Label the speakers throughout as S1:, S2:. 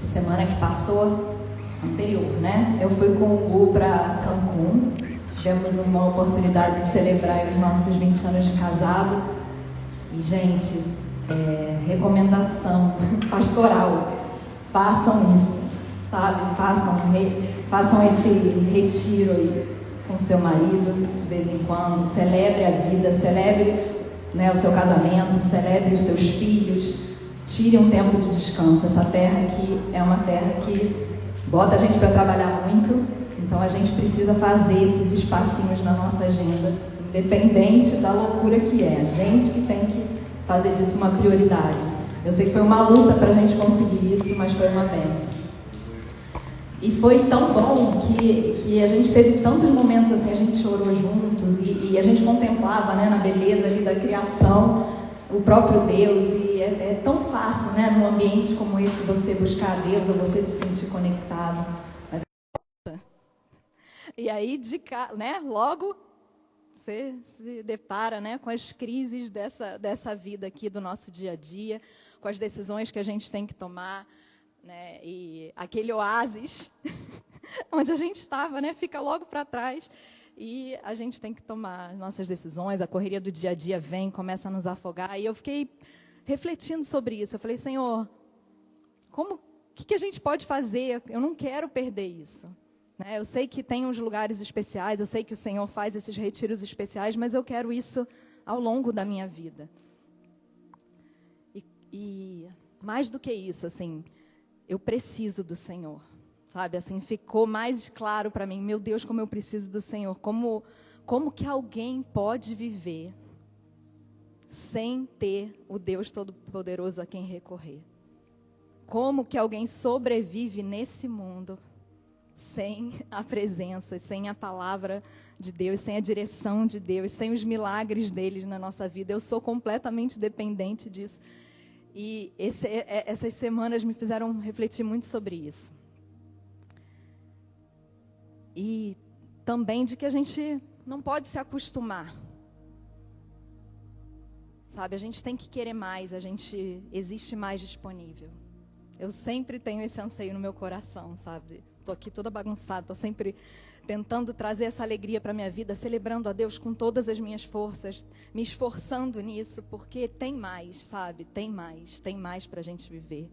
S1: essa semana que passou, anterior, né? Eu fui com o Gu para Cancún. Tivemos uma oportunidade de celebrar os nossos 20 anos de casado. E, gente, recomendação pastoral: façam isso, sabe? Façam esse retiro aí com seu marido de vez em quando. Celebre a vida, celebre, né, o seu casamento, celebre os seus filhos. Tire um tempo de descanso. Essa terra aqui é uma terra que bota a gente para trabalhar muito, então a gente precisa fazer esses espacinhos na nossa agenda, independente da loucura que é. A gente que tem que fazer disso uma prioridade. Eu sei que foi uma luta para a gente conseguir isso, mas foi uma bênção. E foi tão bom que a gente teve tantos momentos assim, a gente chorou juntos e a gente contemplava, né, na beleza ali da criação, o próprio Deus. E é tão fácil, né, num ambiente como esse, você buscar a Deus ou você se sentir conectado. Mas... E aí, né, logo você se depara, né, com as crises dessa vida aqui do nosso dia a dia, com as decisões que a gente tem que tomar, né, e aquele oásis onde a gente estava, né, fica logo para trás. E a gente tem que tomar nossas decisões, a correria do dia a dia vem, começa a nos afogar. E eu fiquei refletindo sobre isso. Eu falei, Senhor, o que a gente pode fazer? Eu não quero perder isso. Né? Eu sei que tem uns lugares especiais, eu sei que o Senhor faz esses retiros especiais, mas eu quero isso ao longo da minha vida. E mais do que isso, assim, eu preciso do Senhor. Sabe, assim, ficou mais claro para mim, meu Deus, como eu preciso do Senhor. Como que alguém pode viver sem ter o Deus Todo-Poderoso a quem recorrer? Como que alguém sobrevive nesse mundo sem a presença, sem a palavra de Deus, sem a direção de Deus, sem os milagres dele na nossa vida? Eu sou completamente dependente disso. E essas semanas me fizeram refletir muito sobre isso. E também de que a gente não pode se acostumar. Sabe, a gente tem que querer mais, existe mais disponível. Eu sempre tenho esse anseio no meu coração, sabe? Estou aqui toda bagunçada, estou sempre tentando trazer essa alegria para a minha vida, celebrando a Deus com todas as minhas forças, me esforçando nisso, porque tem mais, sabe? Tem mais para a gente viver.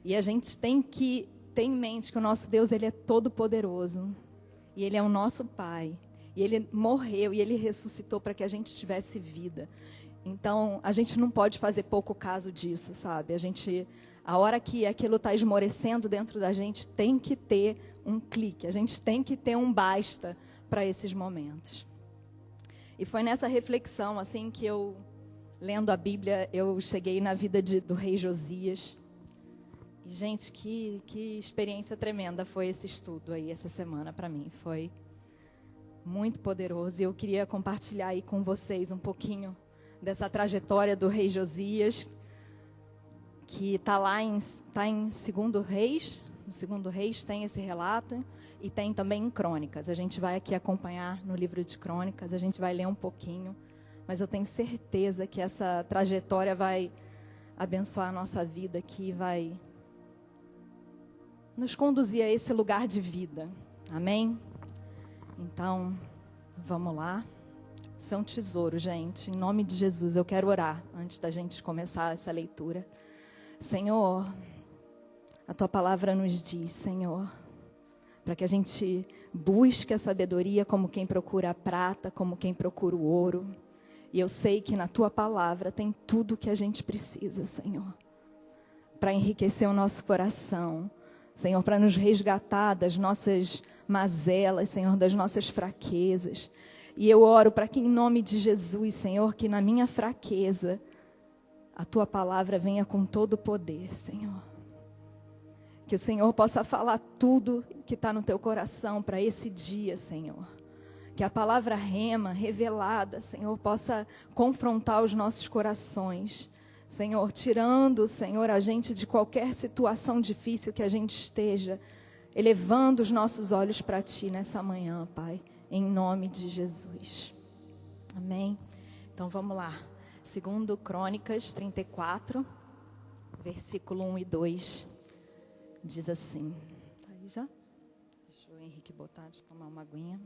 S1: E a gente tem que ter em mente que o nosso Deus, Ele é todo poderoso. E Ele é o nosso Pai. E Ele morreu e Ele ressuscitou para que a gente tivesse vida. Então, a gente não pode fazer pouco caso disso, sabe? A hora que aquilo está esmorecendo dentro da gente, tem que ter um clique. A gente tem que ter um basta para esses momentos. E foi nessa reflexão, assim, que eu, lendo a Bíblia, eu cheguei na vida do rei Josias. E, gente, que experiência tremenda foi esse estudo aí, essa semana para mim. Foi muito poderoso. E eu queria compartilhar aí com vocês um pouquinho dessa trajetória do rei Josias, que está lá em 2 Reis. No 2 Reis tem esse relato e tem também em Crônicas. A gente vai aqui acompanhar no livro de Crônicas, a gente vai ler um pouquinho. Mas eu tenho certeza que essa trajetória vai abençoar a nossa vida aqui, vai nos conduzir a esse lugar de vida. Amém? Então, vamos lá. Isso é um tesouro, gente. Em nome de Jesus, eu quero orar antes da gente começar essa leitura. Senhor, a Tua palavra nos diz, Senhor, para que a gente busque a sabedoria como quem procura a prata, como quem procura o ouro. E eu sei que na Tua palavra tem tudo o que a gente precisa, Senhor, para enriquecer o nosso coração, Senhor, para nos resgatar das nossas mazelas, Senhor, das nossas fraquezas. E eu oro para que em nome de Jesus, Senhor, que na minha fraqueza, a Tua palavra venha com todo o poder, Senhor. Que o Senhor possa falar tudo que está no Teu coração para esse dia, Senhor. Que a palavra rema, revelada, Senhor, possa confrontar os nossos corações. Senhor, tirando, Senhor, a gente de qualquer situação difícil que a gente esteja, elevando os nossos olhos para Ti nessa manhã, Pai, em nome de Jesus. Amém? Então vamos lá. 2 Crônicas 34, versículo 1 e 2. diz assim. Aí já? Deixa o Henrique botar, deixa eu tomar uma aguinha.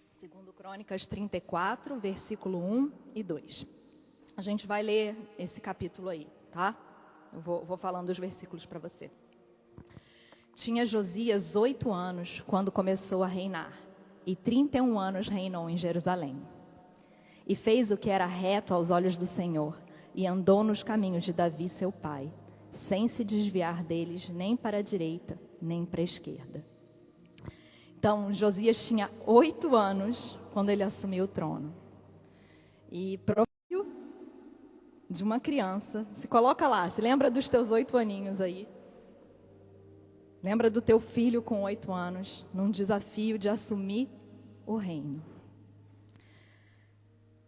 S1: Segundo Crônicas 34, versículo 1 e 2. A gente vai ler esse capítulo aí, tá? Eu vou falando os versículos para você. Tinha Josias 8 anos quando começou a reinar, e 31 anos reinou em Jerusalém. E fez o que era reto aos olhos do Senhor, e andou nos caminhos de Davi seu pai, sem se desviar deles nem para a direita, nem para a esquerda. Então, Josias tinha 8 anos quando ele assumiu o trono. E profilho de uma criança, se coloca lá, se lembra dos teus 8 aninhos aí. Lembra do teu filho com 8 anos, num desafio de assumir o reino.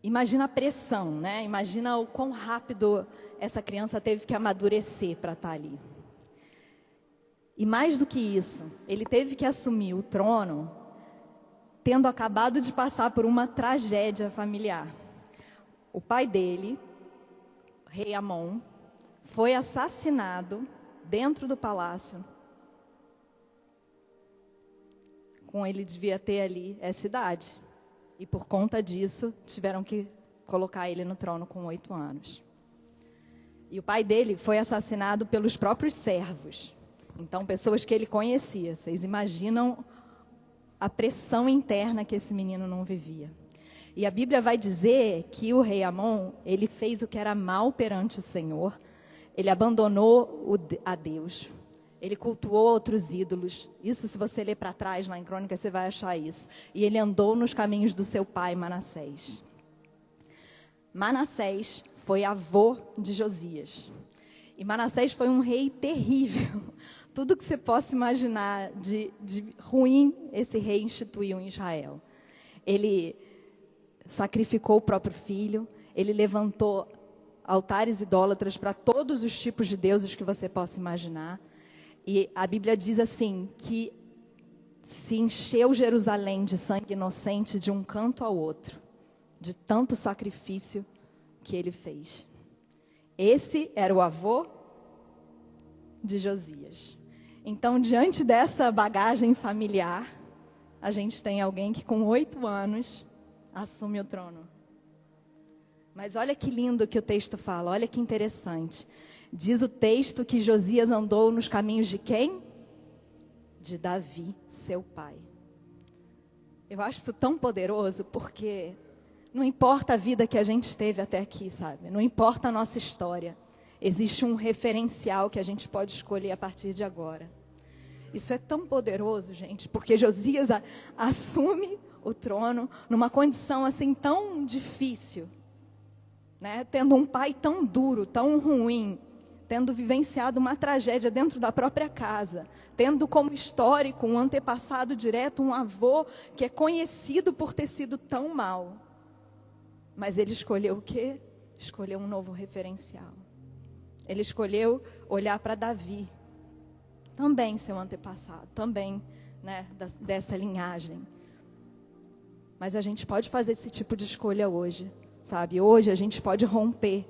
S1: Imagina a pressão, né? Imagina o quão rápido essa criança teve que amadurecer para estar ali. E mais do que isso, ele teve que assumir o trono tendo acabado de passar por uma tragédia familiar. O pai dele, rei Amon, foi assassinado dentro do palácio. Com ele devia ter ali essa idade. E por conta disso, tiveram que colocar ele no trono com 8 anos. E o pai dele foi assassinado pelos próprios servos. Então, pessoas que ele conhecia. Vocês imaginam a pressão interna que esse menino não vivia. E a Bíblia vai dizer que o rei Amon, ele fez o que era mal perante o Senhor. Ele abandonou a Deus. Ele cultuou outros ídolos. Isso, se você ler para trás, lá em Crônicas, você vai achar isso. E ele andou nos caminhos do seu pai, Manassés. Manassés foi avô de Josias. E Manassés foi um rei terrível. Tudo que você possa imaginar de ruim, esse rei instituiu em Israel. Ele sacrificou o próprio filho, ele levantou altares idólatras para todos os tipos de deuses que você possa imaginar. E a Bíblia diz assim, que se encheu Jerusalém de sangue inocente de um canto ao outro, de tanto sacrifício que ele fez. Esse era o avô de Josias. Então, diante dessa bagagem familiar, a gente tem alguém que com 8 anos assume o trono. Mas olha que lindo que o texto fala, olha que interessante. Diz o texto que Josias andou nos caminhos de quem? De Davi, seu pai. Eu acho isso tão poderoso porque não importa a vida que a gente teve até aqui, sabe? Não importa a nossa história. Existe um referencial que a gente pode escolher a partir de agora. Isso é tão poderoso, gente, porque Josias assume o trono numa condição assim tão difícil, né? Tendo um pai tão duro, tão ruim, tendo vivenciado uma tragédia dentro da própria casa, tendo como histórico um antepassado direto, um avô que é conhecido por ter sido tão mau. Mas ele escolheu o quê? Escolheu um novo referencial. Ele escolheu olhar para Davi, também seu antepassado, também, né, dessa linhagem. Mas a gente pode fazer esse tipo de escolha hoje, sabe? Hoje a gente pode romper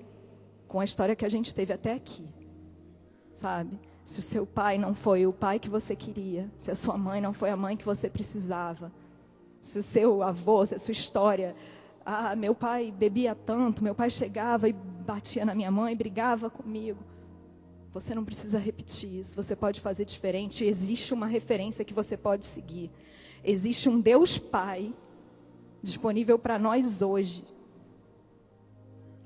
S1: com a história que a gente teve até aqui, sabe? Se o seu pai não foi o pai que você queria, se a sua mãe não foi a mãe que você precisava, se o seu avô, se a sua história... Ah, meu pai bebia tanto, meu pai chegava e batia na minha mãe, brigava comigo. Você não precisa repetir isso, você pode fazer diferente. Existe uma referência que você pode seguir. Existe um Deus Pai disponível para nós hoje,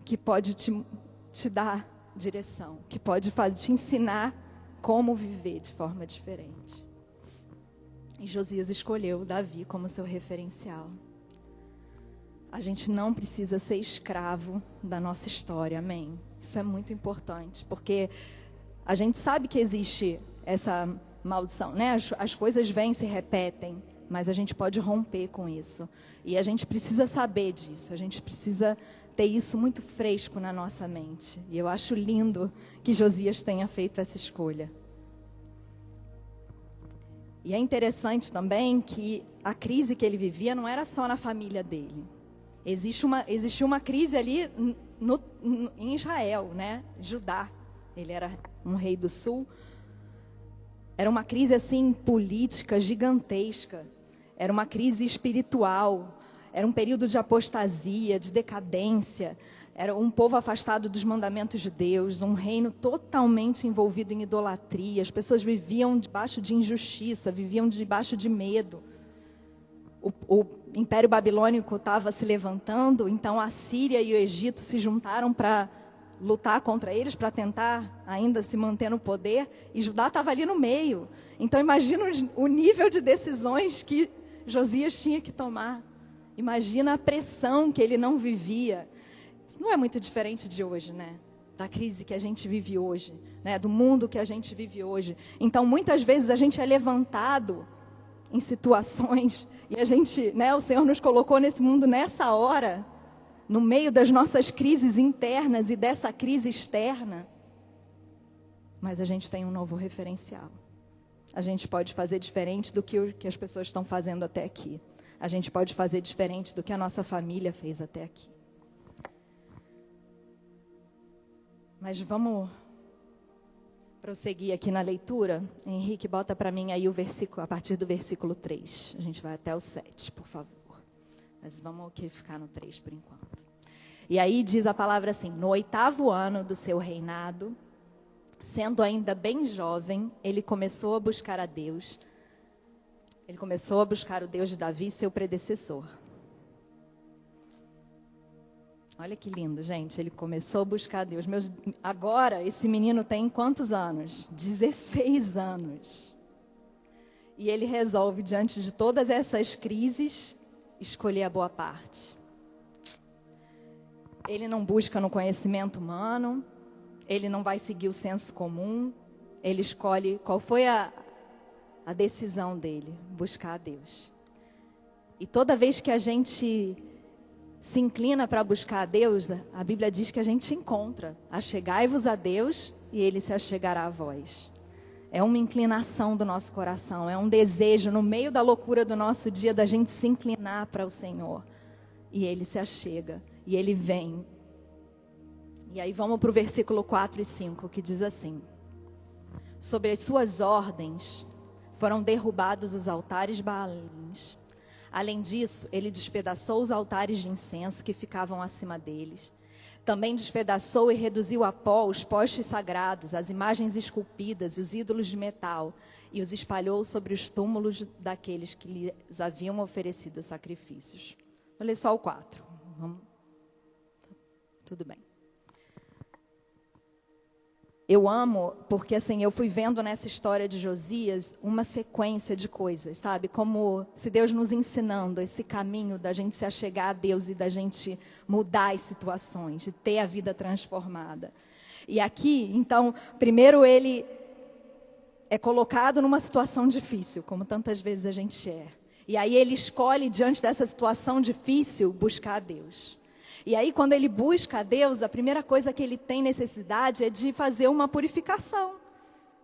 S1: que pode te dar direção, que pode te ensinar como viver de forma diferente. E Josias escolheu Davi como seu referencial. A gente não precisa ser escravo da nossa história, amém? Isso é muito importante, porque a gente sabe que existe essa maldição, né? As coisas vêm e se repetem, mas a gente pode romper com isso. E a gente precisa saber disso, a gente precisa ter isso muito fresco na nossa mente. E eu acho lindo que Josias tenha feito essa escolha. E é interessante também que a crise que ele vivia não era só na família dele. Existia uma crise ali em Israel, né? Judá. Ele era um rei do sul. Era uma crise assim política gigantesca. Era uma crise espiritual. Era um período de apostasia, de decadência. Era um povo afastado dos mandamentos de Deus, um reino totalmente envolvido em idolatria. As pessoas viviam debaixo de injustiça, viviam debaixo de medo. O Império Babilônico estava se levantando, então a Síria e o Egito se juntaram para lutar contra eles, para tentar ainda se manter no poder, e Judá estava ali no meio. Então imagina o nível de decisões que Josias tinha que tomar. Imagina a pressão que ele não vivia. Isso não é muito diferente de hoje, né? Da crise que a gente vive hoje, né? Do mundo que a gente vive hoje. Então muitas vezes a gente é levantado em situações, e a gente, né, o Senhor nos colocou nesse mundo nessa hora, no meio das nossas crises internas e dessa crise externa. Mas a gente tem um novo referencial. A gente pode fazer diferente do que as pessoas estão fazendo até aqui. A gente pode fazer diferente do que a nossa família fez até aqui. Mas vamos prosseguir aqui na leitura. Henrique, bota para mim aí o versículo, a partir do versículo 3. A gente vai até o 7, por favor. Mas vamos aqui ficar no 3 por enquanto. E aí diz a palavra assim: no 8º ano do seu reinado, sendo ainda bem jovem, ele começou a buscar a Deus. Ele começou a buscar o Deus de Davi, seu predecessor. Olha que lindo, gente. Ele começou a buscar a Deus. Agora, esse menino tem quantos anos? 16 anos. E ele resolve, diante de todas essas crises, escolher a boa parte. Ele não busca no conhecimento humano. Ele não vai seguir o senso comum. Ele escolhe qual foi a decisão dele: buscar a Deus. E toda vez que a gente se inclina para buscar a Deus, a Bíblia diz que a gente encontra. Achegai-vos a Deus e Ele se achegará a vós. É uma inclinação do nosso coração, é um desejo no meio da loucura do nosso dia da gente se inclinar para o Senhor. E Ele se achega, e Ele vem. E aí vamos para o versículo 4 e 5, que diz assim: sobre as suas ordens foram derrubados os altares baalins. Além disso, ele despedaçou os altares de incenso que ficavam acima deles. Também despedaçou e reduziu a pó os postes sagrados, as imagens esculpidas e os ídolos de metal, e os espalhou sobre os túmulos daqueles que lhes haviam oferecido sacrifícios. Vou ler só o 4. Tudo bem. Eu amo, porque assim, eu fui vendo nessa história de Josias uma sequência de coisas, sabe? Como se Deus nos ensinando esse caminho da gente se achegar a Deus e da gente mudar as situações, de ter a vida transformada. E aqui, então, primeiro ele é colocado numa situação difícil, como tantas vezes a gente é. E aí ele escolhe, diante dessa situação difícil, buscar a Deus. E aí, quando ele busca a Deus, a primeira coisa que ele tem necessidade é de fazer uma purificação.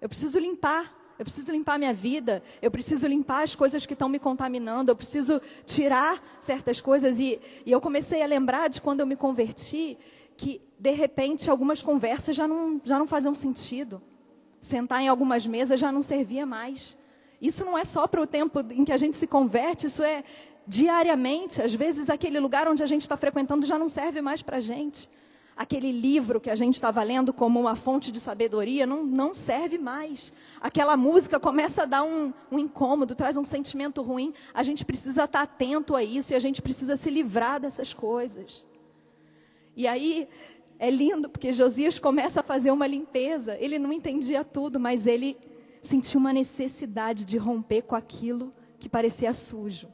S1: Eu preciso limpar minha vida, eu preciso limpar as coisas que estão me contaminando, eu preciso tirar certas coisas. E eu comecei a lembrar de quando eu me converti, que, de repente, algumas conversas já não faziam sentido. Sentar em algumas mesas já não servia mais. Isso não é só para o tempo em que a gente se converte, isso é diariamente. Às vezes aquele lugar onde a gente está frequentando já não serve mais para a gente. Aquele livro que a gente estava lendo como uma fonte de sabedoria não serve mais. Aquela música começa a dar um incômodo, traz um sentimento ruim. A gente precisa estar atento a isso e a gente precisa se livrar dessas coisas. E aí é lindo, porque Josias começa a fazer uma limpeza. Ele não entendia tudo, mas ele sentiu uma necessidade de romper com aquilo que parecia sujo.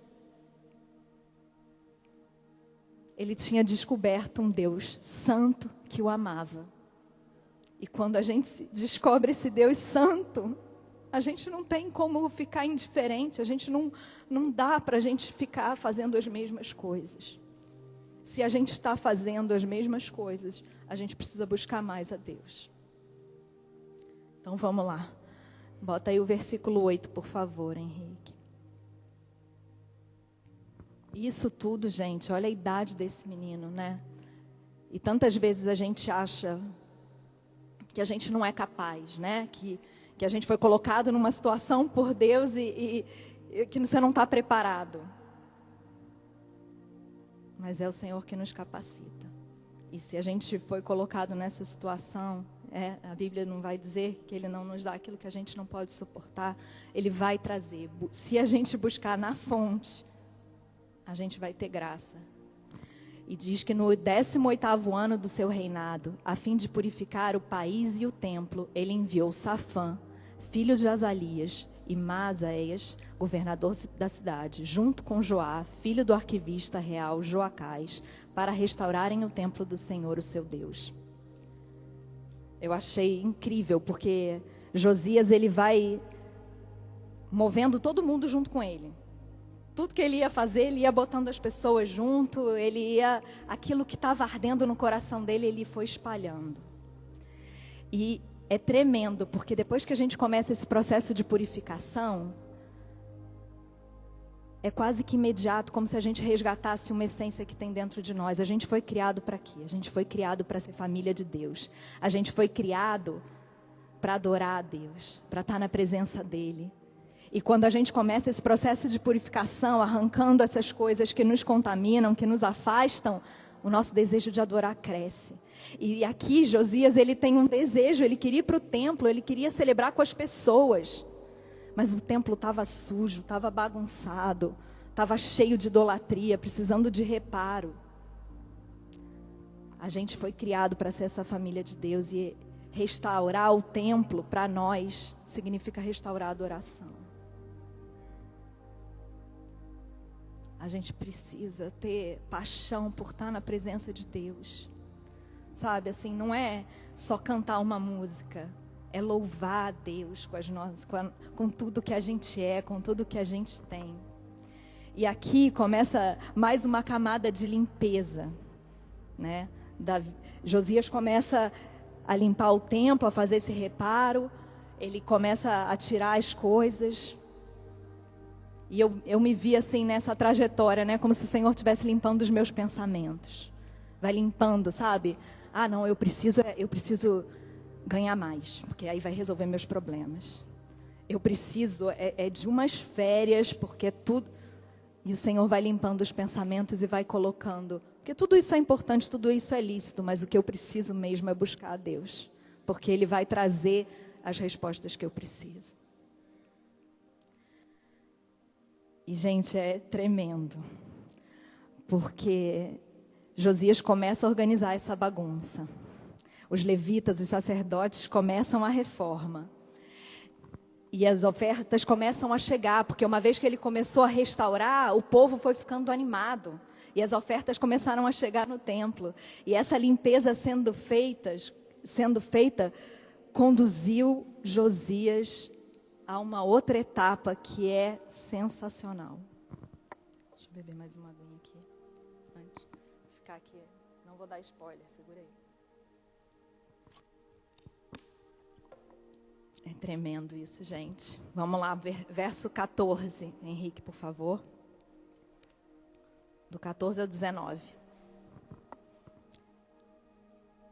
S1: Ele tinha descoberto um Deus santo que o amava. E quando a gente descobre esse Deus santo, a gente não tem como ficar indiferente, a gente não dá para a gente ficar fazendo as mesmas coisas. Se a gente está fazendo as mesmas coisas, a gente precisa buscar mais a Deus. Então vamos lá. Bota aí o versículo 8, por favor, Henrique. Isso tudo, gente, olha a idade desse menino, né? E tantas vezes a gente acha que a gente não é capaz, né? Que a gente foi colocado numa situação por Deus e que você não está preparado. Mas é o Senhor que nos capacita. E se a gente foi colocado nessa situação, a Bíblia não vai dizer que Ele não nos dá aquilo que a gente não pode suportar. Ele vai trazer. Se a gente buscar na fonte, a gente vai ter graça. E diz que no 18º ano do seu reinado, a fim de purificar o país e o templo, Ele enviou Safã, filho de Azalias, e Maaséias, governador da cidade, junto com Joá, filho do arquivista real Joacás, para restaurarem o templo do Senhor, o seu Deus. Eu achei incrível, porque Josias, ele vai movendo todo mundo junto com ele. Tudo que ele ia fazer, ele ia botando as pessoas junto, aquilo que estava ardendo no coração dele, ele foi espalhando. E é tremendo, porque depois que a gente começa esse processo de purificação, é quase que imediato, como se a gente resgatasse uma essência que tem dentro de nós. A gente foi criado para quê? A gente foi criado para ser família de Deus. A gente foi criado para adorar a Deus, para estar na presença dEle. E quando a gente começa esse processo de purificação, arrancando essas coisas que nos contaminam, que nos afastam, o nosso desejo de adorar cresce. E aqui Josias, ele tem um desejo, ele queria ir para o templo, ele queria celebrar com as pessoas. Mas o templo estava sujo, estava bagunçado, estava cheio de idolatria, precisando de reparo. A gente foi criado para ser essa família de Deus, e restaurar o templo para nós significa restaurar a adoração. A gente precisa ter paixão por estar na presença de Deus. Sabe, assim, não é só cantar uma música, é louvar a Deus com tudo que a gente é, com tudo que a gente tem. E aqui começa mais uma camada de limpeza, né? Josias começa a limpar o templo, a fazer esse reparo, ele começa a tirar as coisas. E eu me vi assim nessa trajetória, né? Como se o Senhor estivesse limpando os meus pensamentos. Vai limpando, sabe? Ah, não, eu preciso ganhar mais, porque aí vai resolver meus problemas. Eu preciso de umas férias, porque tudo... E o Senhor vai limpando os pensamentos e vai colocando... Porque tudo isso é importante, tudo isso é lícito, mas o que eu preciso mesmo é buscar a Deus. Porque Ele vai trazer as respostas que eu preciso. E, gente, é tremendo. Porque Josias começa a organizar essa bagunça. Os levitas, os sacerdotes começam a reforma. E as ofertas começam a chegar, porque uma vez que ele começou a restaurar, o povo foi ficando animado. E as ofertas começaram a chegar no templo. E essa limpeza sendo feita, conduziu Josias a uma outra etapa que é sensacional. Deixa eu beber mais uma aguinha aqui. Antes de ficar aqui. Não vou dar spoiler, segura aí. É tremendo isso, gente. Vamos lá, verso 14. Henrique, por favor. Do 14 ao 19.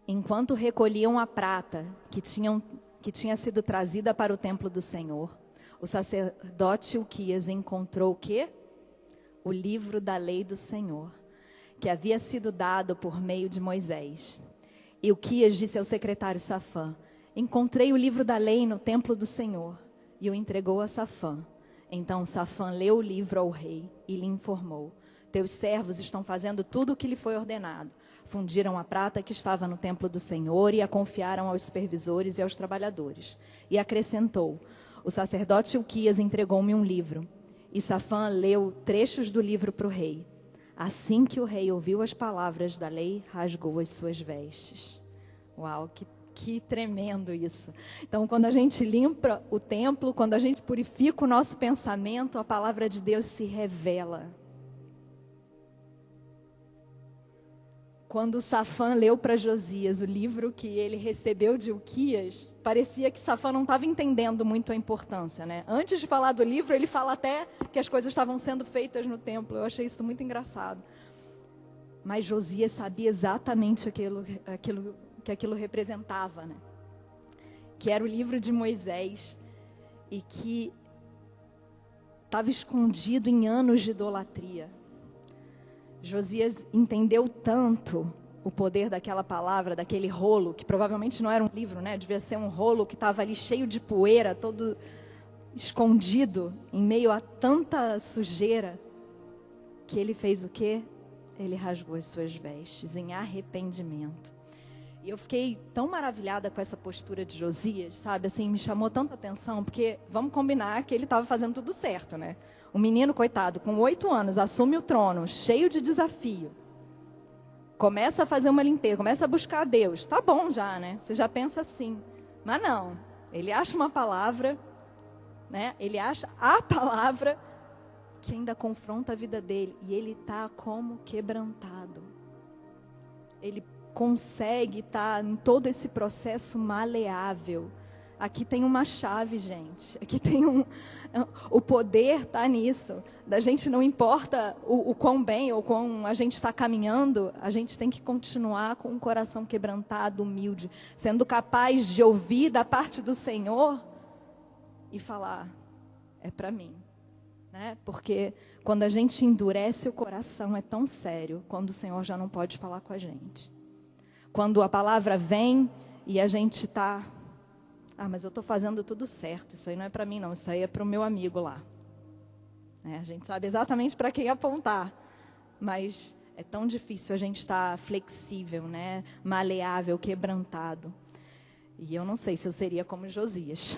S1: Enquanto recolhiam a prata que tinha sido trazida para o templo do Senhor, o sacerdote Hilquias encontrou o quê? O livro da lei do Senhor, que havia sido dado por meio de Moisés. Hilquias disse ao secretário Safã: encontrei o livro da lei no templo do Senhor, e o entregou a Safã. Então Safã leu o livro ao rei e lhe informou: teus servos estão fazendo tudo o que lhe foi ordenado. Fundiram a prata que estava no templo do Senhor e a confiaram aos supervisores e aos trabalhadores. E acrescentou: o sacerdote Hilquias entregou-me um livro. E Safã leu trechos do livro para o rei. Assim que o rei ouviu as palavras da lei, rasgou as suas vestes. Uau, que tremendo isso. Então, quando a gente limpa o templo, quando a gente purifica o nosso pensamento, a palavra de Deus se revela. Quando Safã leu para Josias o livro que ele recebeu de Hilquias, parecia que Safã não estava entendendo muito a importância, né? Antes de falar do livro, ele fala até que as coisas estavam sendo feitas no templo. Eu achei isso muito engraçado. mas Josias sabia exatamente que aquilo representava, né? Que era o livro de Moisés e que estava escondido em anos de idolatria. Josias entendeu tanto o poder daquela palavra, daquele rolo, que provavelmente não era um livro, né? Devia ser um rolo que estava ali cheio de poeira, todo escondido em meio a tanta sujeira, que ele fez o quê? Ele rasgou as suas vestes em arrependimento. E eu fiquei tão maravilhada com essa postura de Josias, sabe? Assim, me chamou tanta atenção, porque vamos combinar que ele estava fazendo tudo certo, né? O menino, coitado, com 8 anos, assume o trono, cheio de desafio. Começa a fazer uma limpeza, começa a buscar a Deus. Tá bom já, né? Você já pensa assim. Mas não, ele acha uma palavra, né? Ele acha a palavra que ainda confronta a vida dele. E ele está como quebrantado. Ele consegue estar em todo esse processo maleável. Aqui tem uma chave, gente. Aqui tem o poder está nisso. Da gente não importa o quão bem ou quão a gente está caminhando, a gente tem que continuar com um coração quebrantado, humilde, sendo capaz de ouvir da parte do Senhor e falar, é para mim. Né? Porque quando a gente endurece o coração é tão sério, quando o Senhor já não pode falar com a gente. Quando a palavra vem e a gente está... mas eu estou fazendo tudo certo. Isso aí não é para mim, não. Isso aí é para o meu amigo lá. A gente sabe exatamente para quem apontar. Mas é tão difícil a gente estar flexível, né? Maleável, quebrantado. E eu não sei se eu seria como Josias.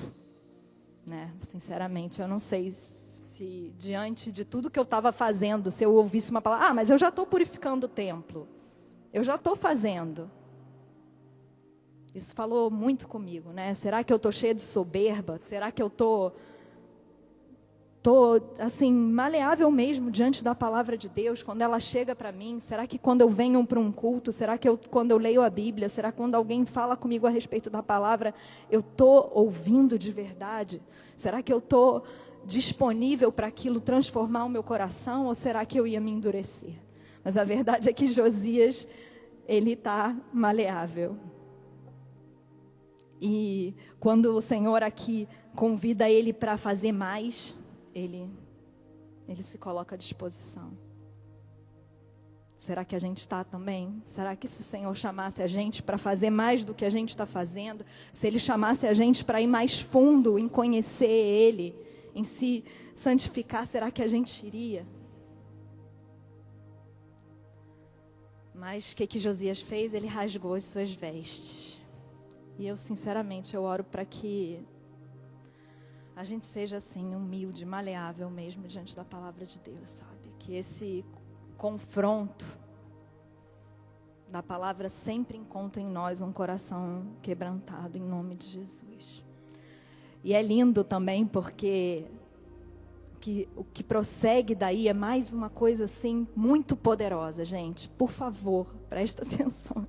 S1: Né? Sinceramente, eu não sei se diante de tudo que eu estava fazendo, se eu ouvisse uma palavra... mas eu já estou purificando o templo. Eu já estou fazendo... Isso falou muito comigo, né? Será que eu estou cheia de soberba? Será que eu estou assim, maleável mesmo diante da palavra de Deus, quando ela chega para mim? Será que quando eu venho para um culto, será que quando eu leio a Bíblia, será que quando alguém fala comigo a respeito da palavra, eu estou ouvindo de verdade? Será que eu estou disponível para aquilo transformar o meu coração? Ou será que eu ia me endurecer? Mas a verdade é que Josias, ele está maleável. E quando o Senhor aqui convida ele para fazer mais, ele se coloca à disposição. Será que a gente está também? Será que se o Senhor chamasse a gente para fazer mais do que a gente está fazendo, se Ele chamasse a gente para ir mais fundo em conhecer Ele, em se santificar, será que a gente iria? Mas o que Josias fez? Ele rasgou as suas vestes. E eu, sinceramente, eu oro para que a gente seja assim, humilde, maleável mesmo diante da palavra de Deus, sabe? Que esse confronto da palavra sempre encontre em nós um coração quebrantado, em nome de Jesus. E é lindo também porque o que prossegue daí é mais uma coisa assim muito poderosa, gente. Por favor, presta atenção.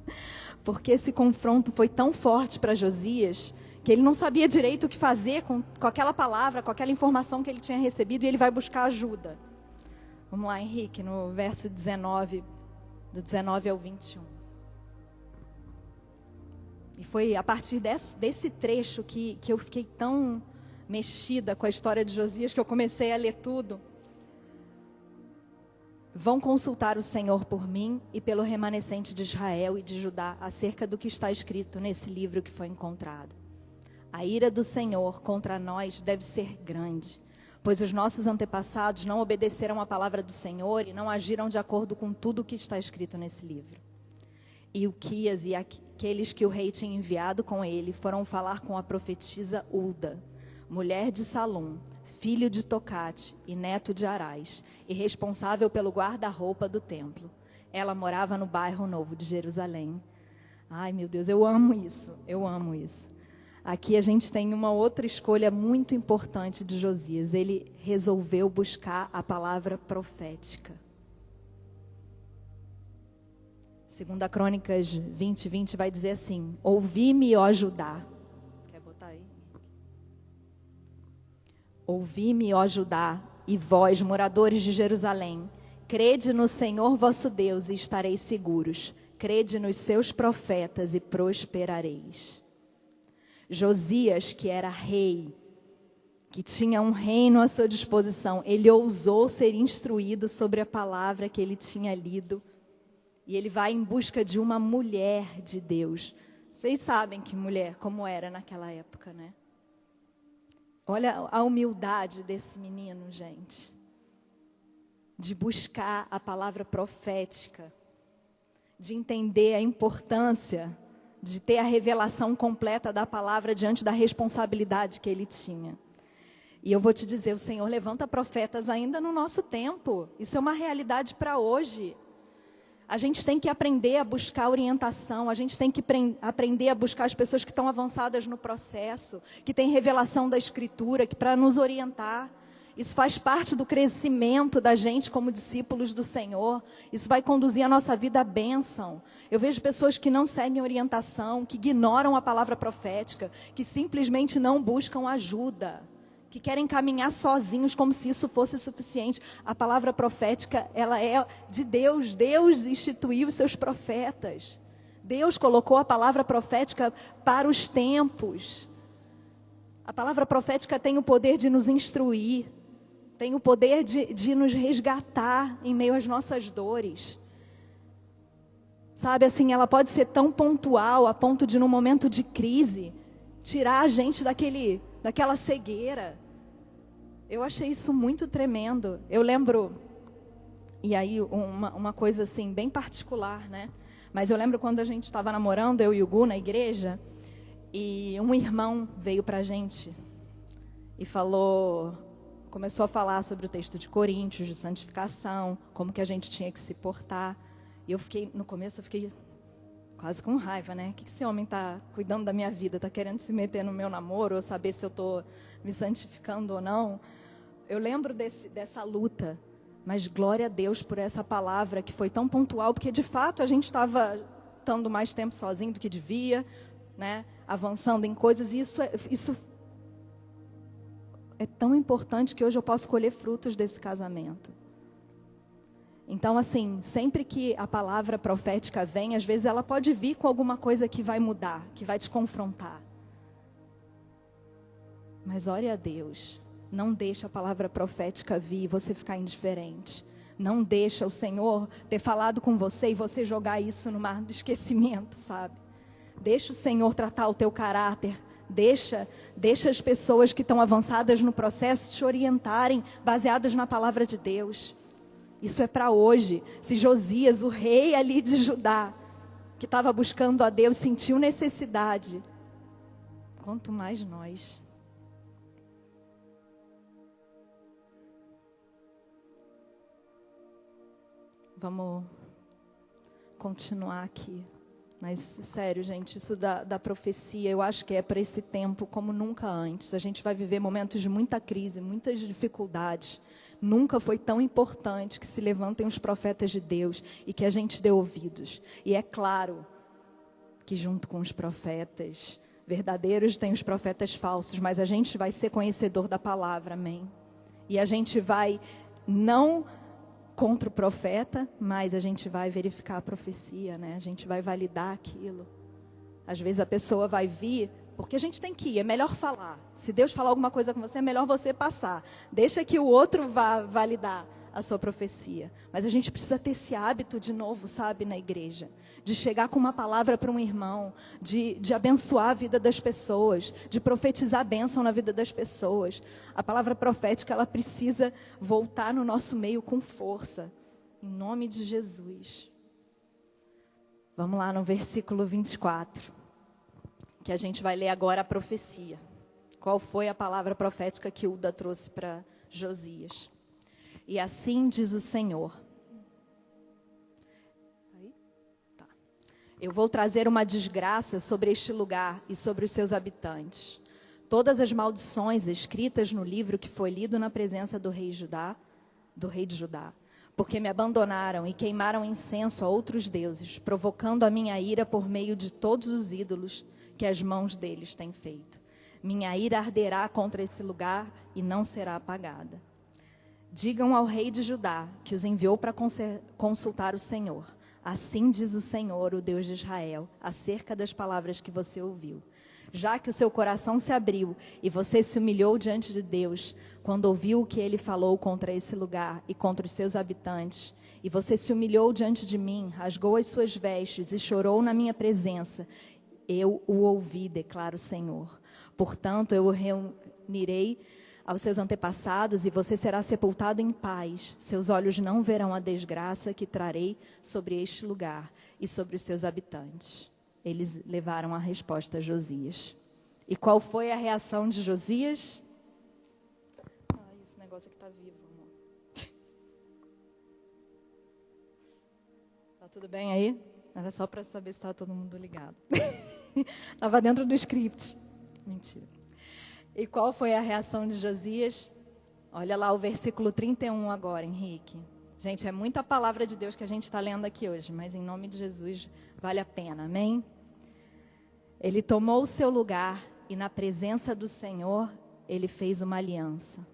S1: Porque esse confronto foi tão forte para Josias que ele não sabia direito o que fazer com aquela palavra, com aquela informação que ele tinha recebido, e ele vai buscar ajuda. Vamos lá, Henrique, no verso 19, do 19 ao 21. E foi a partir desse trecho que eu fiquei tão mexida com a história de Josias, que eu comecei a ler tudo. Vão consultar o Senhor por mim e pelo remanescente de Israel e de Judá acerca do que está escrito nesse livro que foi encontrado. A ira do Senhor contra nós deve ser grande, pois os nossos antepassados não obedeceram à palavra do Senhor e não agiram de acordo com tudo o que está escrito nesse livro. E Uquias e aqueles que o rei tinha enviado com ele foram falar com a profetisa Ulda, mulher de Salum, filho de Tocate e neto de Arás, e responsável pelo guarda-roupa do templo. Ela morava no bairro Novo de Jerusalém. Ai, meu Deus, eu amo isso, eu amo isso. Aqui a gente tem uma outra escolha muito importante de Josias. Ele resolveu buscar a palavra profética. 2 Crônicas 20:20 vai dizer assim: ouvi-me, ó Judá. Quer botar aí? Ouvi-me, ó Judá, e vós, moradores de Jerusalém, Crede no Senhor vosso Deus e estareis seguros. Crede nos seus profetas e prosperareis. Josias, que era rei, que tinha um reino à sua disposição, ele ousou ser instruído sobre a palavra que ele tinha lido. E ele vai em busca de uma mulher de Deus. Vocês sabem que mulher, como era naquela época, né? Olha a humildade desse menino, gente. De buscar a palavra profética. De entender a importância de ter a revelação completa da palavra diante da responsabilidade que ele tinha. E eu vou te dizer, o Senhor levanta profetas ainda no nosso tempo. Isso é uma realidade para hoje. A gente tem que aprender a buscar orientação, a gente tem que aprender a buscar as pessoas que estão avançadas no processo, que têm revelação da Escritura, que para nos orientar. Isso faz parte do crescimento da gente como discípulos do Senhor. Isso vai conduzir a nossa vida à bênção. Eu vejo pessoas que não seguem orientação, que ignoram a palavra profética, que simplesmente não buscam ajuda, que querem caminhar sozinhos como se isso fosse suficiente. A palavra profética, ela é de Deus. Deus instituiu os seus profetas. Deus colocou a palavra profética para os tempos. A palavra profética tem o poder de nos instruir, tem o poder de nos resgatar em meio às nossas dores. Sabe, assim, ela pode ser tão pontual a ponto de, num momento de crise, tirar a gente daquela cegueira. Eu achei isso muito tremendo. Eu lembro, e aí uma coisa assim, bem particular, né? Mas eu lembro quando a gente estava namorando, eu e o Gu, na igreja, e um irmão veio pra gente e começou a falar sobre o texto de Coríntios, de santificação, como que a gente tinha que se portar. E no começo eu fiquei quase com raiva, né? O que esse homem está cuidando da minha vida? Está querendo se meter no meu namoro, ou saber se eu estou me santificando ou não? Eu lembro dessa luta, mas glória a Deus por essa palavra que foi tão pontual, porque de fato a gente estava estando mais tempo sozinho do que devia, né? Avançando em coisas, e isso é tão importante que hoje eu posso colher frutos desse casamento. Então, assim, sempre que a palavra profética vem, às vezes ela pode vir com alguma coisa que vai mudar, que vai te confrontar. Mas ore a Deus, não deixa a palavra profética vir e você ficar indiferente. Não deixa o Senhor ter falado com você e você jogar isso no mar do esquecimento, sabe? Deixa o Senhor tratar o teu caráter. Deixa as pessoas que estão avançadas no processo te orientarem, baseadas na palavra de Deus. Isso é para hoje. Se Josias, o rei ali de Judá, que estava buscando a Deus, sentiu necessidade, quanto mais nós. Vamos continuar aqui. Mas, sério, gente, isso da profecia, eu acho que é para esse tempo como nunca antes. A gente vai viver momentos de muita crise, muitas dificuldades. Nunca foi tão importante que se levantem os profetas de Deus e que a gente dê ouvidos. E é claro que junto com os profetas verdadeiros tem os profetas falsos, mas a gente vai ser conhecedor da palavra, amém? E a gente vai não contra o profeta, mas a gente vai verificar a profecia, né? A gente vai validar aquilo. Às vezes a pessoa vai vir, porque a gente tem que ir, é melhor falar. Se Deus falar alguma coisa com você, é melhor você passar. Deixa que o outro vá validar a sua profecia. Mas a gente precisa ter esse hábito de novo, sabe, na igreja. De chegar com uma palavra para um irmão, de abençoar a vida das pessoas, de profetizar a bênção na vida das pessoas. A palavra profética, ela precisa voltar no nosso meio com força. Em nome de Jesus. Vamos lá no versículo 24. Que a gente vai ler agora a profecia. Qual foi a palavra profética que Uda trouxe para Josias? E assim diz o Senhor. Tá. Eu vou trazer uma desgraça sobre este lugar e sobre os seus habitantes. Todas as maldições escritas no livro que foi lido na presença do rei de Judá, porque me abandonaram e queimaram incenso a outros deuses, provocando a minha ira por meio de todos os ídolos que as mãos deles têm feito. Minha ira arderá contra esse lugar e não será apagada. Digam ao rei de Judá que os enviou para consultar o Senhor. Assim diz o Senhor, o Deus de Israel, acerca das palavras que você ouviu. Já que o seu coração se abriu e você se humilhou diante de Deus, quando ouviu o que ele falou contra esse lugar e contra os seus habitantes, e você se humilhou diante de mim, rasgou as suas vestes e chorou na minha presença, eu o ouvi, declara o Senhor. Portanto, eu o reunirei aos seus antepassados e você será sepultado em paz. Seus olhos não verão a desgraça que trarei sobre este lugar e sobre os seus habitantes. Eles levaram a resposta a Josias. E qual foi a reação de Josias? Esse negócio aqui está vivo, amor. Tá tudo bem aí? Era só para saber se está todo mundo ligado. Estava dentro do script. Mentira. E qual foi a reação de Josias? Olha lá o versículo 31 agora, Henrique. Gente, é muita palavra de Deus que a gente está lendo aqui hoje, mas em nome de Jesus vale a pena, amém? Ele tomou o seu lugar e na presença do Senhor, ele fez uma aliança,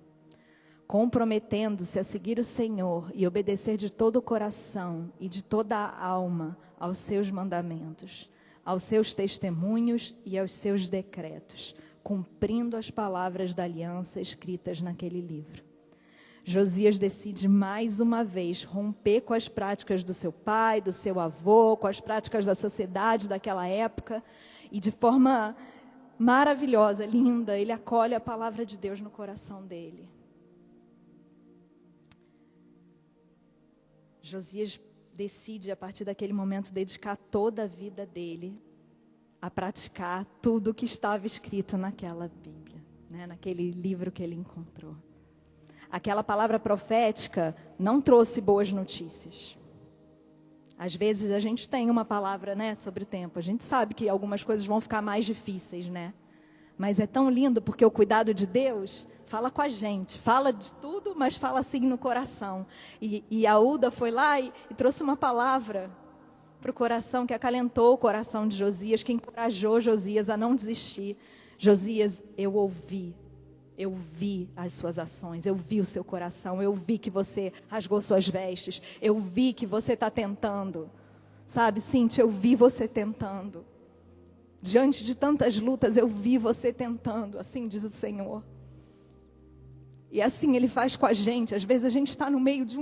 S1: comprometendo-se a seguir o Senhor e obedecer de todo o coração e de toda a alma aos seus mandamentos, aos seus testemunhos e aos seus decretos, cumprindo as palavras da aliança escritas naquele livro. Josias decide mais uma vez romper com as práticas do seu pai, do seu avô, com as práticas da sociedade daquela época, e de forma maravilhosa, linda, ele acolhe a palavra de Deus no coração dele. Josias decide, a partir daquele momento, dedicar toda a vida dele a praticar tudo o que estava escrito naquela Bíblia, né? Naquele livro que ele encontrou. Aquela palavra profética não trouxe boas notícias. Às vezes a gente tem uma palavra, né, sobre o tempo. A gente sabe que algumas coisas vão ficar mais difíceis, né? Mas é tão lindo porque o cuidado de Deus fala com a gente. Fala de tudo, mas fala assim no coração. E a Uda foi lá e trouxe uma palavra para o coração que acalentou o coração de Josias, que encorajou Josias a não desistir. Josias, eu vi as suas ações, eu vi o seu coração, eu vi que você rasgou suas vestes, eu vi que você está tentando. Sabe, Cíntia, eu vi você tentando. Diante de tantas lutas, eu vi você tentando, assim diz o Senhor. E assim Ele faz com a gente. Às vezes a gente está no meio de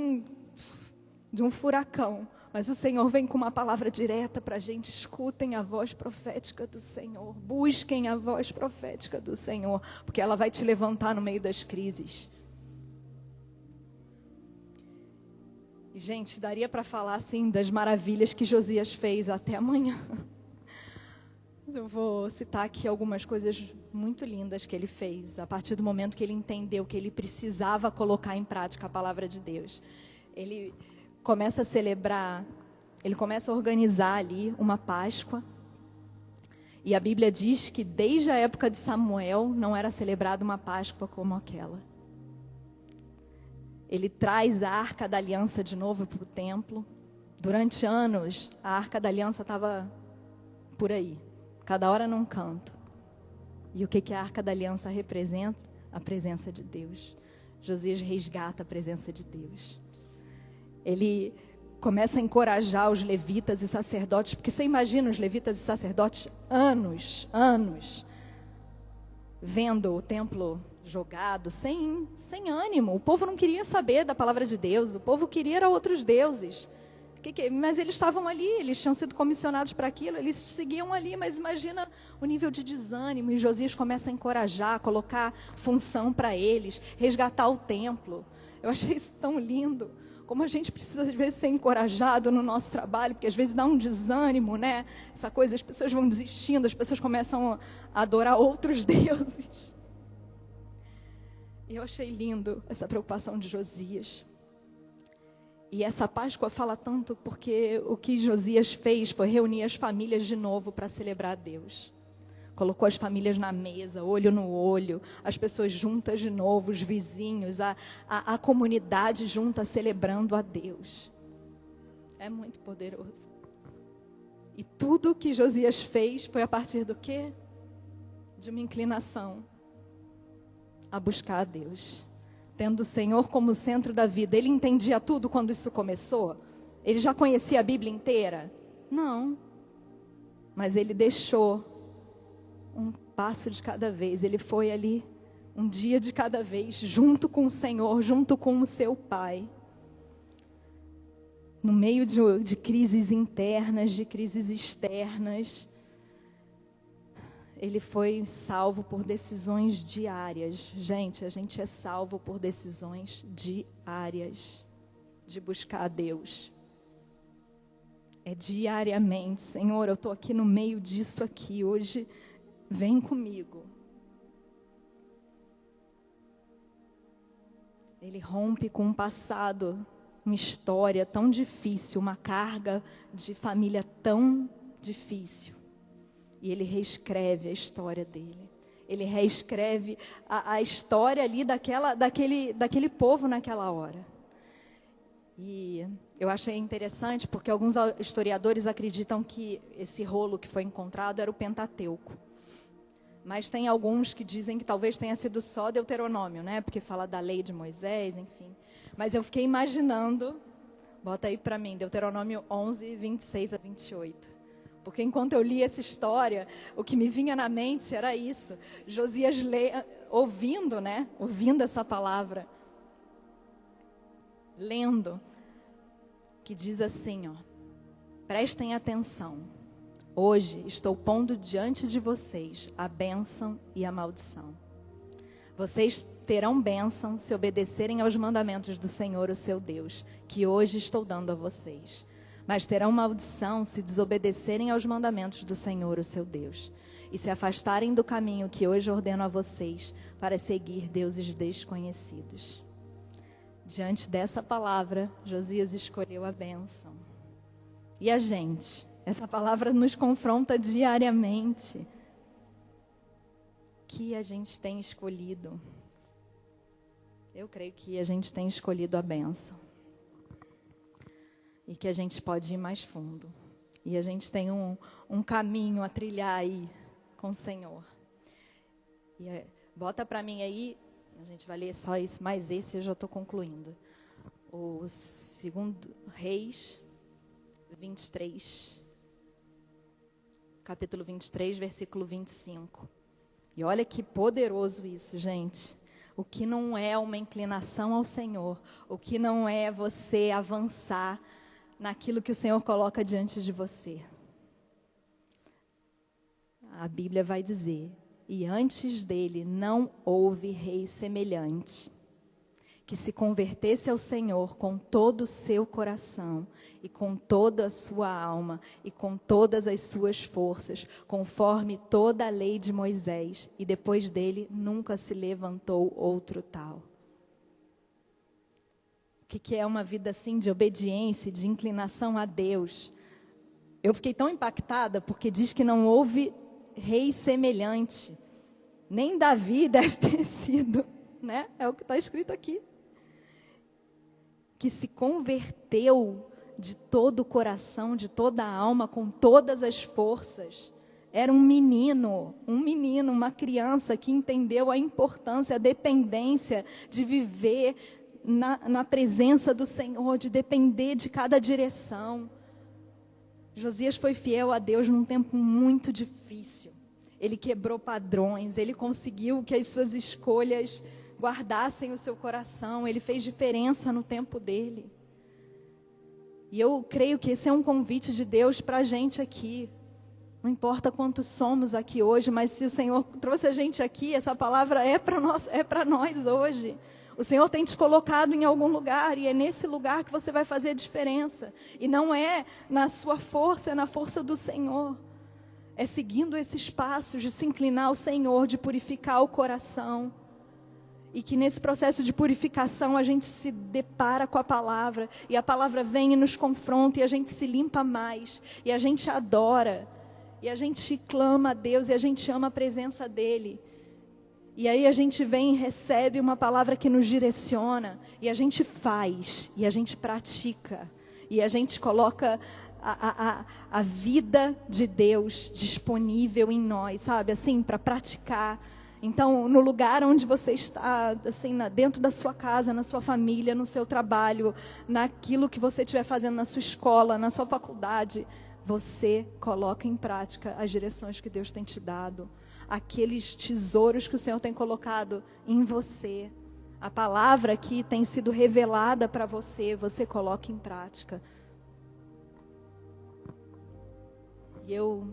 S1: um furacão, mas o Senhor vem com uma palavra direta para a gente. Escutem a voz profética do Senhor. Busquem a voz profética do Senhor, porque ela vai te levantar no meio das crises. E, gente, daria para falar assim das maravilhas que Josias fez até amanhã. Eu vou citar aqui algumas coisas muito lindas que ele fez, a partir do momento que ele entendeu que ele precisava colocar em prática a palavra de Deus. Ele começa a celebrar, ele começa a organizar ali uma Páscoa. E a Bíblia diz que desde a época de Samuel não era celebrada uma Páscoa como aquela. Ele traz a Arca da Aliança de novo para o templo. Durante anos, a Arca da Aliança estava por aí, cada hora num canto. E o que a Arca da Aliança representa? A presença de Deus. Josias resgata a presença de Deus. Ele começa a encorajar os levitas e sacerdotes, porque você imagina os levitas e sacerdotes anos, vendo o templo jogado, sem ânimo. O povo não queria saber da palavra de Deus, o povo queria era outros deuses. Mas eles estavam ali, eles tinham sido comissionados para aquilo, eles seguiam ali, mas imagina o nível de desânimo. E Josias começa a encorajar, colocar função para eles, resgatar o templo. Eu achei isso tão lindo. Como a gente precisa, às vezes, ser encorajado no nosso trabalho, porque às vezes dá um desânimo, né? Essa coisa, as pessoas vão desistindo, as pessoas começam a adorar outros deuses. E eu achei lindo essa preocupação de Josias. E essa Páscoa fala tanto porque o que Josias fez foi reunir as famílias de novo para celebrar a Deus. Colocou as famílias na mesa, olho no olho, as pessoas juntas de novo, os vizinhos, a comunidade junta celebrando a Deus. É muito poderoso. E tudo que Josias fez foi a partir do quê? De uma inclinação a buscar a Deus. tendo o Senhor como centro da vida, ele entendia tudo quando isso começou? Ele já conhecia a Bíblia inteira? Não. Mas ele deixou um passo de cada vez. Ele foi ali, um dia de cada vez, junto com o Senhor, junto com o seu Pai. No meio de crises internas, de crises externas, ele foi salvo por decisões diárias. Gente, a gente é salvo por decisões diárias de buscar a Deus. É diariamente. Senhor, eu estou aqui no meio disso aqui. Hoje, vem comigo. Ele rompe com um passado, uma história tão difícil, uma carga de família tão difícil. E ele reescreve a história dele. Ele reescreve a história ali daquele povo naquela hora. E eu achei interessante porque alguns historiadores acreditam que esse rolo que foi encontrado era o Pentateuco. Mas tem alguns que dizem que talvez tenha sido só Deuteronômio, né? Porque fala da lei de Moisés, enfim. Mas eu fiquei imaginando, bota aí para mim, Deuteronômio 11, 26 a 28. Porque enquanto eu li essa história, o que me vinha na mente era isso. Josias ouvindo, né? Ouvindo essa palavra. Lendo. Que diz assim, ó. Prestem atenção. Hoje estou pondo diante de vocês a bênção e a maldição. Vocês terão bênção se obedecerem aos mandamentos do Senhor, o seu Deus, que hoje estou dando a vocês. Mas terão maldição se desobedecerem aos mandamentos do Senhor, o seu Deus, e se afastarem do caminho que hoje ordeno a vocês para seguir deuses desconhecidos. Diante dessa palavra, Josias escolheu a bênção. E a gente? Essa palavra nos confronta diariamente. O que a gente tem escolhido? Eu creio que a gente tem escolhido a bênção. E que a gente pode ir mais fundo. E a gente tem um caminho a trilhar aí com o Senhor. E bota para mim aí, a gente vai ler só isso, mais esse eu já estou concluindo. O 2 Reis 23. Capítulo 23, versículo 25. E olha que poderoso isso, gente. O que não é uma inclinação ao Senhor, o que não é você avançar naquilo que o Senhor coloca diante de você. A Bíblia vai dizer, e antes dele não houve rei semelhante, que se convertesse ao Senhor com todo o seu coração, e com toda a sua alma, e com todas as suas forças, conforme toda a lei de Moisés, e depois dele nunca se levantou outro tal. O que é uma vida assim de obediência, de inclinação a Deus? Eu fiquei tão impactada, porque diz que não houve rei semelhante. Nem Davi deve ter sido, né? É o que está escrito aqui. Que se converteu de todo o coração, de toda a alma, com todas as forças. Era um menino, uma criança que entendeu a importância, a dependência de viver na presença do Senhor, de depender de cada direção. Josias foi fiel a Deus num tempo muito difícil. Ele quebrou padrões, ele conseguiu que as suas escolhas guardassem o seu coração, ele fez diferença no tempo dele. E eu creio que esse é um convite de Deus para a gente aqui. Não importa quantos somos aqui hoje, mas se o Senhor trouxe a gente aqui, essa palavra é para nós hoje. O Senhor tem te colocado em algum lugar e é nesse lugar que você vai fazer a diferença. E não é na sua força, é na força do Senhor. É seguindo esses passos de se inclinar ao Senhor, de purificar o coração. E que nesse processo de purificação a gente se depara com a palavra. E a palavra vem e nos confronta e a gente se limpa mais. E a gente adora. E a gente clama a Deus e a gente ama a presença dEle. E aí a gente vem e recebe uma palavra que nos direciona. E a gente faz. E a gente pratica. E a gente coloca a vida de Deus disponível em nós, sabe? Assim, para praticar. Então, no lugar onde você está, assim, dentro da sua casa, na sua família, no seu trabalho, naquilo que você estiver fazendo na sua escola, na sua faculdade, você coloca em prática as direções que Deus tem te dado, aqueles tesouros que o Senhor tem colocado em você. A palavra que tem sido revelada para você, você coloca em prática. E eu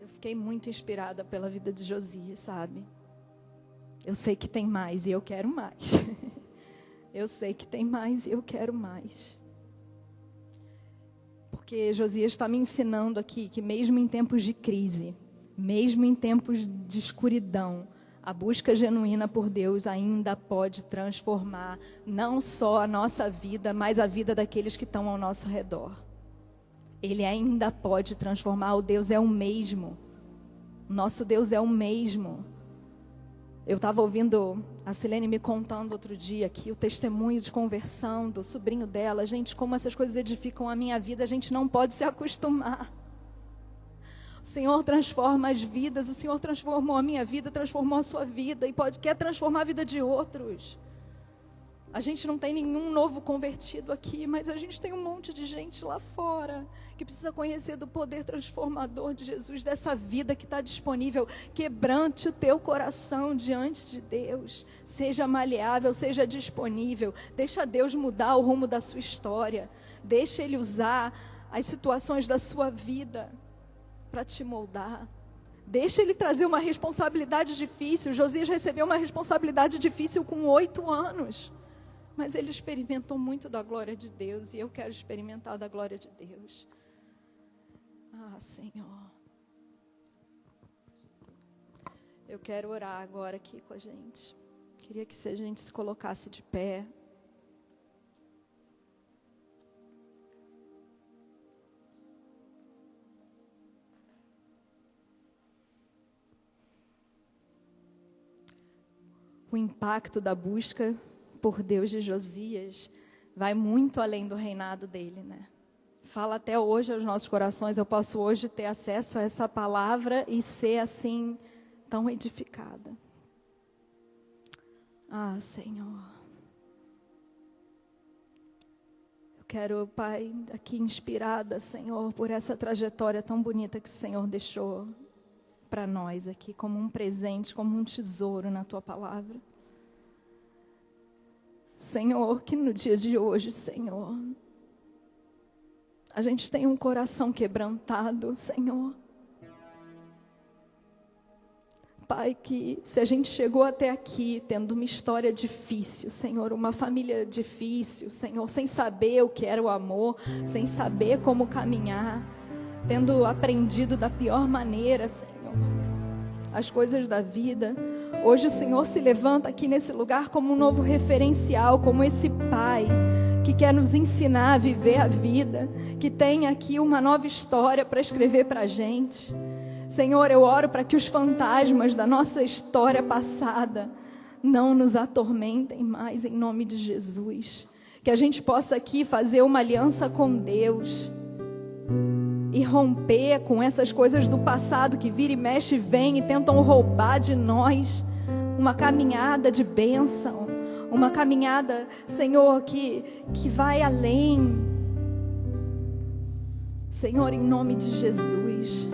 S1: fiquei muito inspirada pela vida de Josias, sabe? Eu sei que tem mais e eu quero mais. Eu sei que tem mais e eu quero mais. Porque Josias está me ensinando aqui que mesmo em tempos de crise, mesmo em tempos de escuridão, a busca genuína por Deus ainda pode transformar não só a nossa vida, mas a vida daqueles que estão ao nosso redor. Ele ainda pode transformar, o Deus é o mesmo. O nosso Deus é o mesmo. Eu estava ouvindo a Silene me contando outro dia aqui o testemunho de conversão do sobrinho dela. Gente, como essas coisas edificam a minha vida, a gente não pode se acostumar. O Senhor transforma as vidas, o Senhor transformou a minha vida, transformou a sua vida e quer transformar a vida de outros. A gente não tem nenhum novo convertido aqui, mas a gente tem um monte de gente lá fora que precisa conhecer do poder transformador de Jesus, dessa vida que está disponível. Quebrante o teu coração diante de Deus. Seja maleável, seja disponível. Deixa Deus mudar o rumo da sua história. Deixa Ele usar as situações da sua vida para te moldar. Deixa Ele trazer uma responsabilidade difícil. Josias recebeu uma responsabilidade difícil com 8 anos. Mas ele experimentou muito da glória de Deus. E eu quero experimentar da glória de Deus. Ah, Senhor. Eu quero orar agora aqui com a gente. Queria que a gente se colocasse de pé. O impacto da busca por Deus de Josias vai muito além do reinado dele, né? Fala até hoje aos nossos corações. Eu posso hoje ter acesso a essa palavra e ser assim tão edificada. Ah, Senhor. Eu quero, Pai, aqui inspirada, Senhor, por essa trajetória tão bonita que o Senhor deixou para nós aqui, como um presente, como um tesouro na Tua palavra. Senhor, que no dia de hoje, Senhor, a gente tem um coração quebrantado, Senhor. Pai, que se a gente chegou até aqui tendo uma história difícil, Senhor, uma família difícil, Senhor, sem saber o que era o amor, sem saber como caminhar, tendo aprendido da pior maneira, Senhor, as coisas da vida. Hoje o Senhor se levanta aqui nesse lugar como um novo referencial, como esse Pai que quer nos ensinar a viver a vida, que tem aqui uma nova história para escrever para a gente. Senhor, eu oro para que os fantasmas da nossa história passada não nos atormentem mais, em nome de Jesus. Que a gente possa aqui fazer uma aliança com Deus e romper com essas coisas do passado que vira e mexe, vem e tentam roubar de nós uma caminhada de bênção, uma caminhada, Senhor, que vai além. Senhor, em nome de Jesus,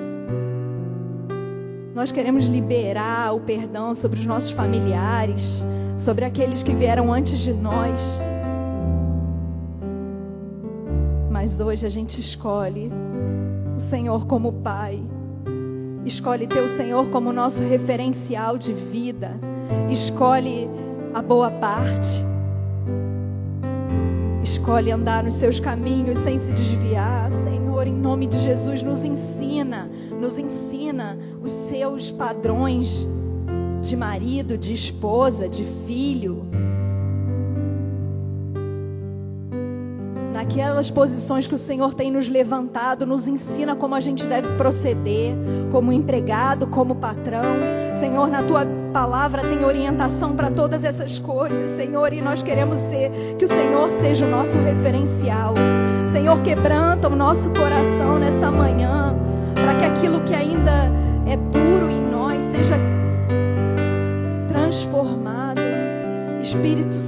S1: nós queremos liberar o perdão sobre os nossos familiares, sobre aqueles que vieram antes de nós. Mas hoje a gente escolhe o Senhor como Pai, escolhe ter o Senhor como nosso referencial de vida, escolhe a boa parte, escolhe andar nos seus caminhos sem se desviar. Senhor, em nome de Jesus, nos ensina os seus padrões de marido, de esposa, de filho, naquelas posições que o Senhor tem nos levantado. Nos ensina como a gente deve proceder, como empregado, como patrão. Senhor, na Tua palavra tem orientação para todas essas coisas, Senhor, e nós queremos que o Senhor seja o nosso referencial. Senhor, Senhor, quebranta o nosso coração nessa manhã, para que aquilo que ainda é duro em nós seja transformado. Espírito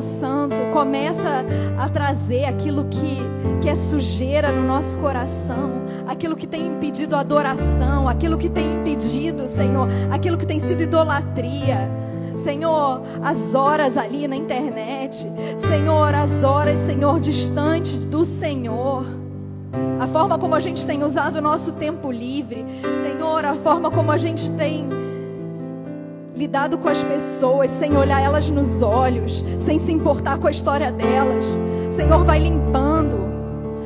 S1: Santo, começa a trazer aquilo que é sujeira no nosso coração, aquilo que tem impedido a adoração, aquilo que tem impedido, Senhor, aquilo que tem sido idolatria. Senhor, as horas ali na internet, Senhor, as horas, Senhor, distante do Senhor, a forma como a gente tem usado o nosso tempo livre, Senhor, a forma como a gente tem lidado com as pessoas sem olhar elas nos olhos, sem se importar com a história delas. Senhor, vai limpando.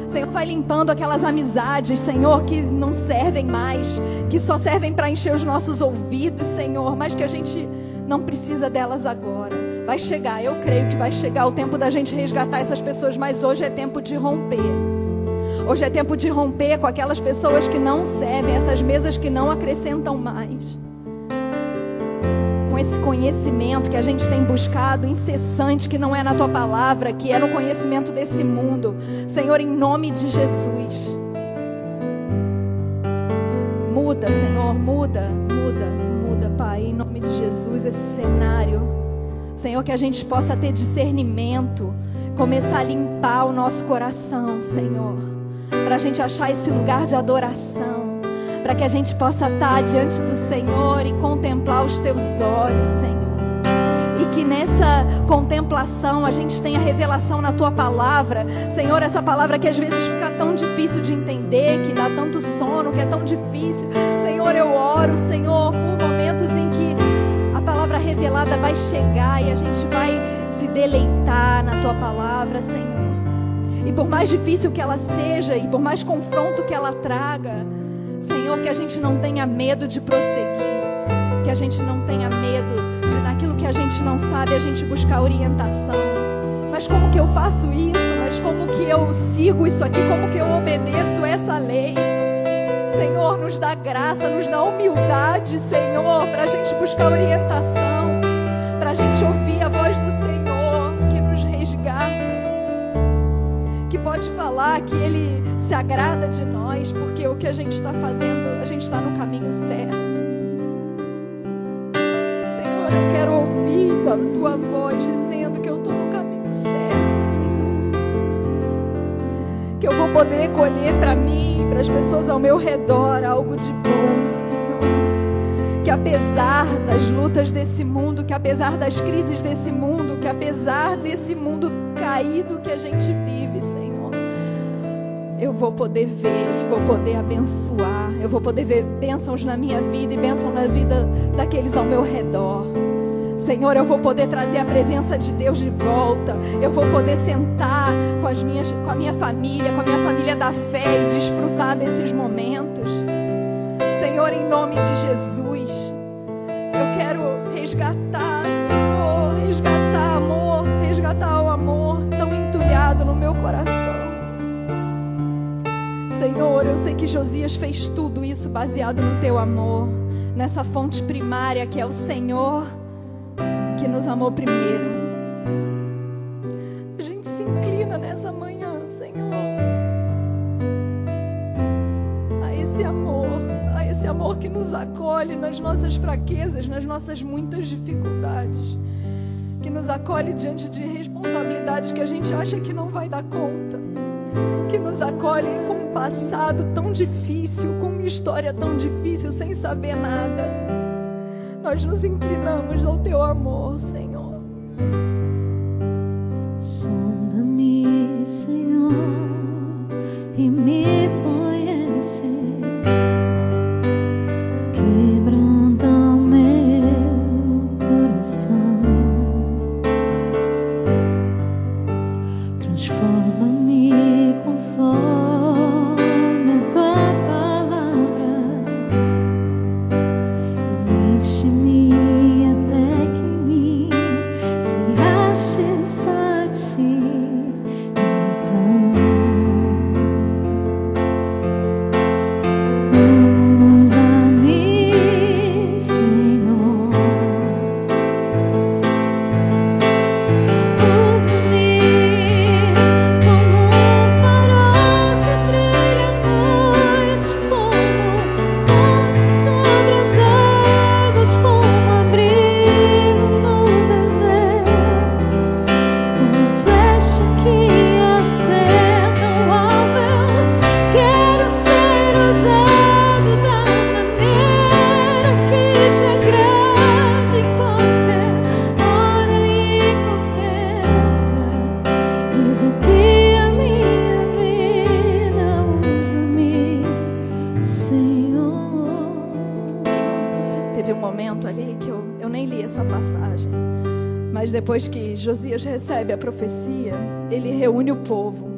S1: Senhor, vai limpando aquelas amizades, Senhor, que não servem mais, que só servem para encher os nossos ouvidos, Senhor, mas que a gente não precisa delas agora. Vai chegar, eu creio que vai chegar o tempo da gente resgatar essas pessoas, mas hoje é tempo de romper. Hoje é tempo de romper com aquelas pessoas que não servem, essas mesas que não acrescentam mais. Esse conhecimento que a gente tem buscado, incessante, que não é na Tua palavra, que é no conhecimento desse mundo. Senhor, em nome de Jesus, muda, Senhor, muda, Pai, em nome de Jesus, esse cenário. Senhor, que a gente possa ter discernimento, começar a limpar o nosso coração, Senhor, para a gente achar esse lugar de adoração, para que a gente possa estar diante do Senhor e contemplar os Teus olhos, Senhor. E que nessa contemplação a gente tenha revelação na Tua palavra, Senhor, essa palavra que às vezes fica tão difícil de entender, que dá tanto sono, que é tão difícil. Senhor, eu oro, Senhor, por momentos em que a palavra revelada vai chegar e a gente vai se deleitar na Tua palavra, Senhor. E por mais difícil que ela seja, e por mais confronto que ela traga, Senhor, que a gente não tenha medo de prosseguir, que a gente não tenha medo de, naquilo que a gente não sabe, a gente buscar orientação. Mas como que eu faço isso? Mas como que eu sigo isso aqui? Como que eu obedeço essa lei? Senhor, nos dá graça, nos dá humildade, Senhor, para a gente buscar orientação, para a gente ouvir a voz do Senhor, que nos resgata, que pode falar que Ele se agrada de nós, porque o que a gente está fazendo, a gente está no caminho certo. Senhor, eu quero ouvir a Tua voz dizendo que eu estou no caminho certo, Senhor. Que eu vou poder colher para mim, para as pessoas ao meu redor, algo de bom, Senhor. Que apesar das lutas desse mundo, que apesar das crises desse mundo, que apesar desse mundo caído que a gente vive, Senhor, eu vou poder ver e vou poder abençoar. Eu vou poder ver bênçãos na minha vida e bênção na vida daqueles ao meu redor. Senhor, eu vou poder trazer a presença de Deus de volta. Eu vou poder sentar com a minha família da fé e desfrutar desses momentos. Senhor, em nome de Jesus, eu quero resgatar, Senhor, resgatar amor, resgatar o amor tão entulhado no meu coração. Senhor, eu sei que Josias fez tudo isso baseado no Teu amor, nessa fonte primária que é o Senhor, que nos amou primeiro. A gente se inclina nessa manhã, Senhor, a esse amor que nos acolhe nas nossas fraquezas, nas nossas muitas dificuldades, que nos acolhe diante de responsabilidades que a gente acha que não vai dar conta, que nos acolhe com um passado tão difícil, com uma história tão difícil, sem saber nada. Nós nos inclinamos ao Teu amor, Senhor.
S2: Sonda-me, Senhor, e me conhece. Quebranta o meu coração. Transforma-me conforme a Tua palavra. Enche-me até que me Eis aqui a minha vida, usa-me, Senhor.
S1: Teve um momento ali que eu nem li essa passagem, mas depois que Josias recebe a profecia, ele reúne o povo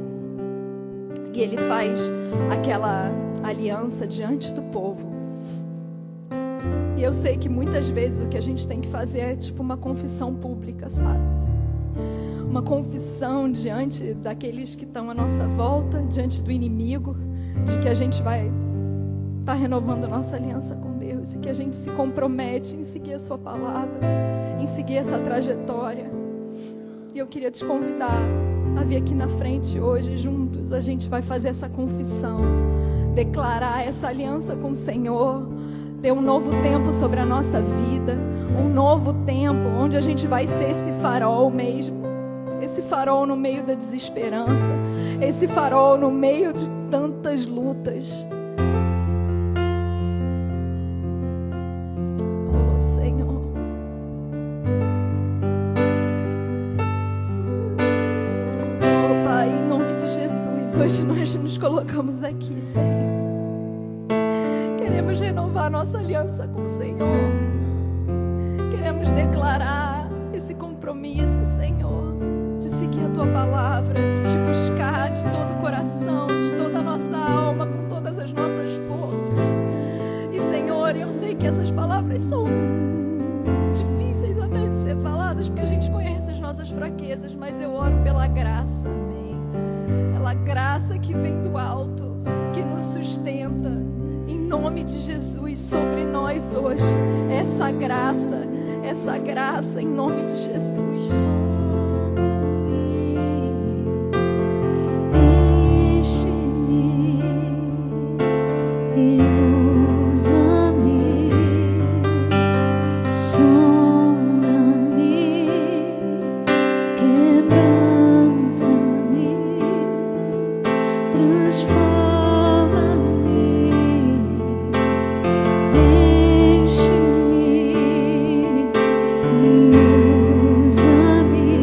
S1: e ele faz aquela aliança diante do povo. E eu sei que muitas vezes o que a gente tem que fazer é tipo uma confissão pública, sabe? Uma confissão diante daqueles que estão à nossa volta, diante do inimigo, de que a gente vai estar renovando a nossa aliança com Deus e que a gente se compromete em seguir a sua palavra, em seguir essa trajetória. E eu queria te convidar a vir aqui na frente hoje, juntos a gente vai fazer essa confissão, declarar essa aliança com o Senhor, ter um novo tempo sobre a nossa vida, um novo tempo onde a gente vai ser esse farol mesmo, esse farol no meio da desesperança, esse farol no meio de tantas lutas. Oh, Senhor. Oh, Pai, em nome de Jesus, hoje nós nos colocamos aqui, Senhor. Queremos renovar nossa aliança com o Senhor. Queremos declarar esse compromisso, Senhor, de seguir a Tua palavra, de Te buscar de todo o coração, de toda a nossa alma, com todas as nossas forças. E, Senhor, eu sei que essas palavras são difíceis até de ser faladas, porque a gente conhece as nossas fraquezas, mas eu oro pela graça, amém? Pela graça que vem do alto, que nos sustenta. Em nome de Jesus, sobre nós hoje, essa graça, em nome de Jesus.
S2: Enche-me e usa-me, sonda-me, quebranta-me, transforma. Enche-me e usa-me.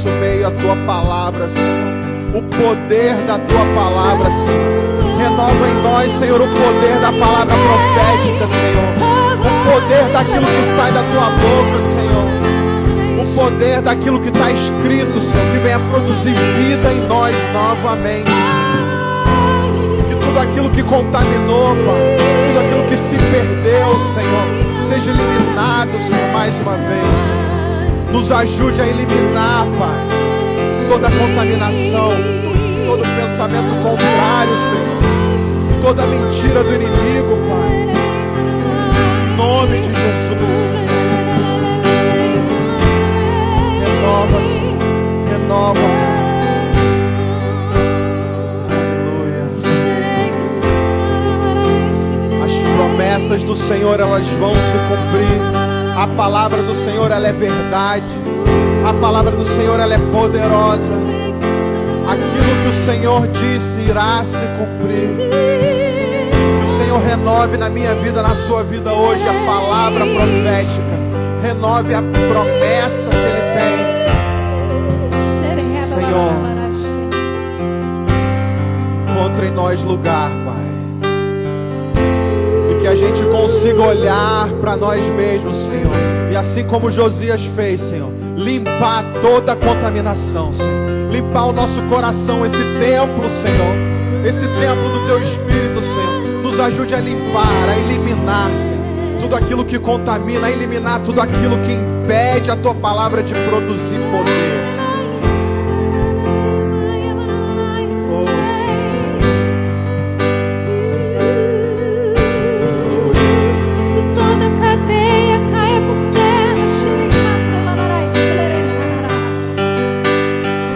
S3: nosso meio a tua palavra, Senhor. O poder da tua palavra, Senhor. Renova em nós, Senhor, o poder da palavra profética, Senhor. O poder daquilo que sai da tua boca, Senhor. O poder daquilo que está escrito, Senhor, que venha produzir vida em nós novamente, Senhor. Que tudo aquilo que contaminou, Pai, tudo aquilo que se perdeu, Senhor, seja eliminado, Senhor, mais uma vez. Nos ajude a eliminar, Pai, toda contaminação, todo pensamento contrário, Senhor, toda mentira do inimigo, Pai. Em nome de Jesus, Senhor. Renova, Senhor. Renova, Pai. Aleluia. As promessas do Senhor, elas vão se cumprir. A palavra do Senhor, ela é verdade. A palavra do Senhor, ela é poderosa. Aquilo que o Senhor disse irá se cumprir. Que o Senhor renove na minha vida, na sua vida hoje, a palavra profética. Renove a promessa que Ele tem. Senhor, encontre em nós lugar, Pai. E que a gente consiga olhar para nós mesmos, Senhor. E assim como Josias fez, Senhor, limpar toda a contaminação, Senhor. Limpar o nosso coração, esse templo, Senhor. Esse templo do Teu Espírito, Senhor. Nos ajude a limpar, a eliminar, Senhor, tudo aquilo que contamina, a eliminar tudo aquilo que impede a Tua palavra de produzir poder. Oh, Senhor.
S2: Que toda cadeia caia por terra.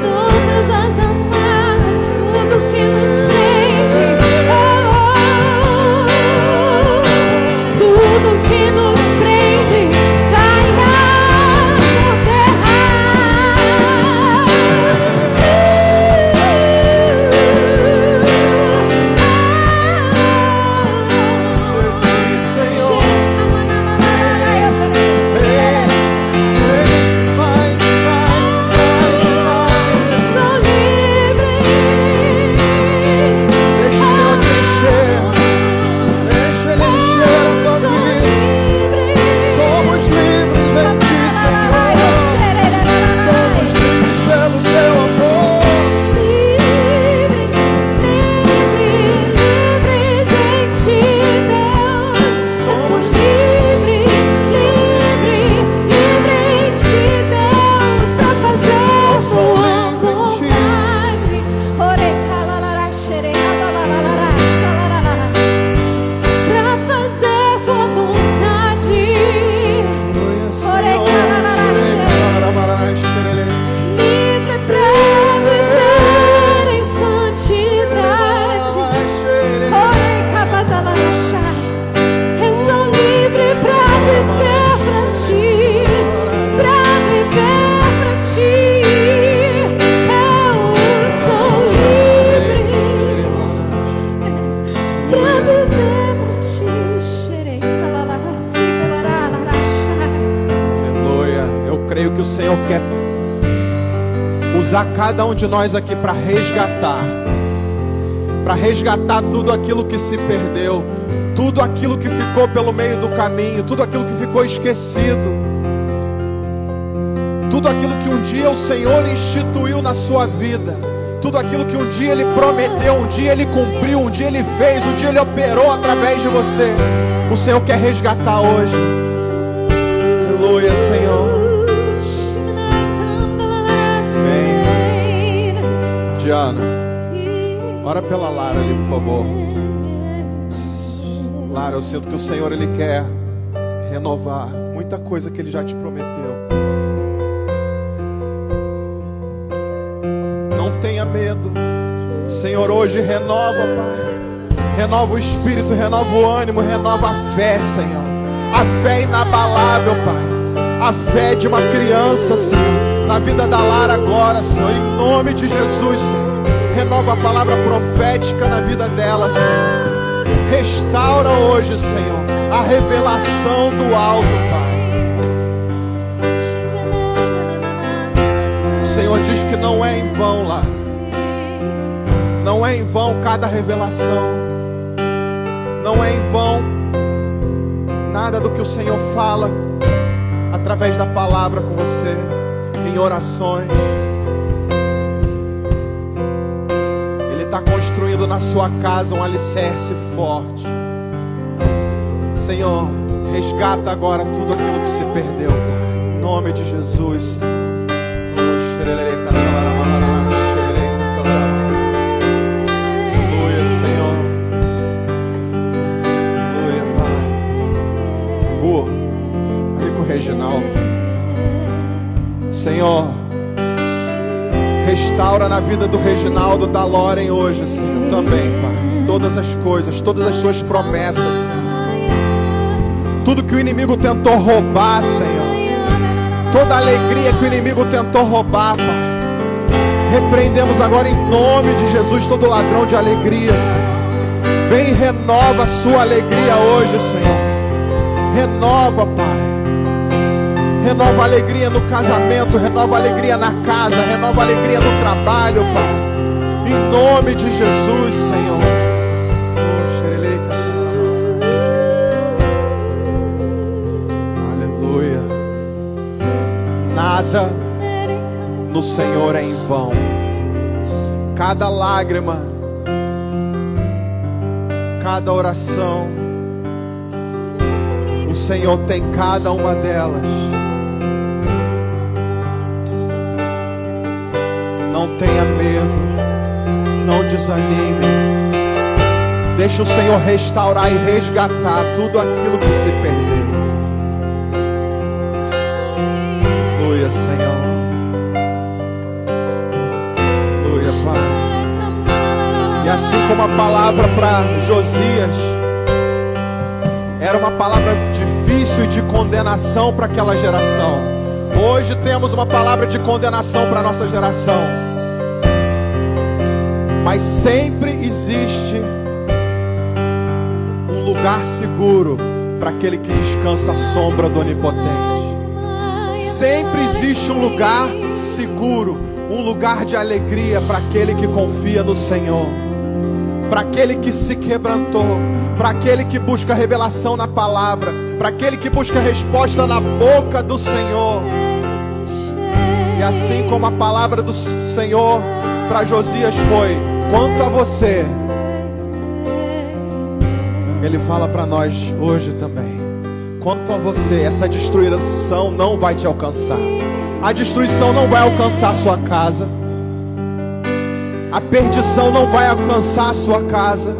S2: Todas as amarras, tudo que nos prende, tudo que nos prende, caia por terra. Sou livre.
S3: Deixa o Senhor te encher. Deixa Ele encher a tua
S2: Sou
S3: vida.
S2: livre.
S3: Somos livres em Ti, Senhor. Somos livres pelo Teu amor.
S2: Livres em Ti, Deus. Somos livres em Ti, Deus, para fazer Tua vontade. Para fazer Tua vontade. Livre para viver em santidade. Eu sou livre para viver para Ti, para viver para Ti. Eu sou livre para viver para Ti.
S3: Aleluia. Eu creio que o Senhor quer usar cada um de nós aqui para resgatar tudo aquilo que se perdeu, tudo aquilo que ficou pelo meio do caminho, tudo aquilo que ficou esquecido, tudo aquilo que um dia o Senhor instituiu na sua vida, tudo aquilo que um dia Ele prometeu, um dia Ele cumpriu, um dia Ele fez, um dia Ele operou através de você. O Senhor quer resgatar hoje. Aleluia, Senhor. Diana, ora pela Lara ali, por favor. Lara, eu sinto que o Senhor, Ele quer renovar muita coisa que Ele já te prometeu. Não tenha medo. Senhor, hoje renova, Pai. Renova o espírito, renova o ânimo, renova a fé, Senhor. A fé inabalável, Pai. A fé de uma criança, Senhor. Na vida da Lara agora, Senhor. Em nome de Jesus, Senhor. Renova a palavra profética na vida dela, Senhor. Restaura hoje, Senhor, a revelação do alto, Pai. O Senhor que não é em vão, Lara. Não é em vão cada revelação. Não é em vão nada do que o Senhor fala através da palavra com você, em orações. Ele está construindo na sua casa um alicerce forte. Senhor, resgata agora tudo aquilo que se perdeu, Pai. Em nome de Jesus. Aleluia, Senhor. Aleluia, Pai. Gu, ali com o Reginaldo. Senhor, restaura na vida do Reginaldo, da Loren hoje, Senhor, também, Pai. Todas as coisas, todas as suas promessas, Senhor. Tudo que o inimigo tentou roubar, Senhor. Toda a alegria que o inimigo tentou roubar, Pai. Repreendemos agora em nome de Jesus todo ladrão de alegria, Senhor. Vem e renova a sua alegria hoje, Senhor. Renova, Pai. Renova a alegria no casamento, renova a alegria na casa, renova a alegria no trabalho, Pai. Em nome de Jesus, Senhor. Aleluia. Nada no Senhor é em vão. Cada lágrima, cada oração, o Senhor tem cada uma delas. Não tenha medo, não desanime. Deixa o Senhor restaurar e resgatar tudo aquilo que se perdeu. Aleluia, Senhor. Aleluia, Pai. E assim como a palavra para Josias era uma palavra difícil e de condenação para aquela geração, hoje temos uma palavra de condenação para a nossa geração. Mas sempre existe um lugar seguro para aquele que descansa à sombra do Onipotente. Sempre existe um lugar seguro, um lugar de alegria para aquele que confia no Senhor, para aquele que se quebrantou, para aquele que busca revelação na palavra, para aquele que busca resposta na boca do Senhor. E assim como a palavra do Senhor para Josias foi: quanto a você, Ele fala para nós hoje também: quanto a você, essa destruição não vai te alcançar. A destruição não vai alcançar a sua casa. A perdição não vai alcançar a sua casa.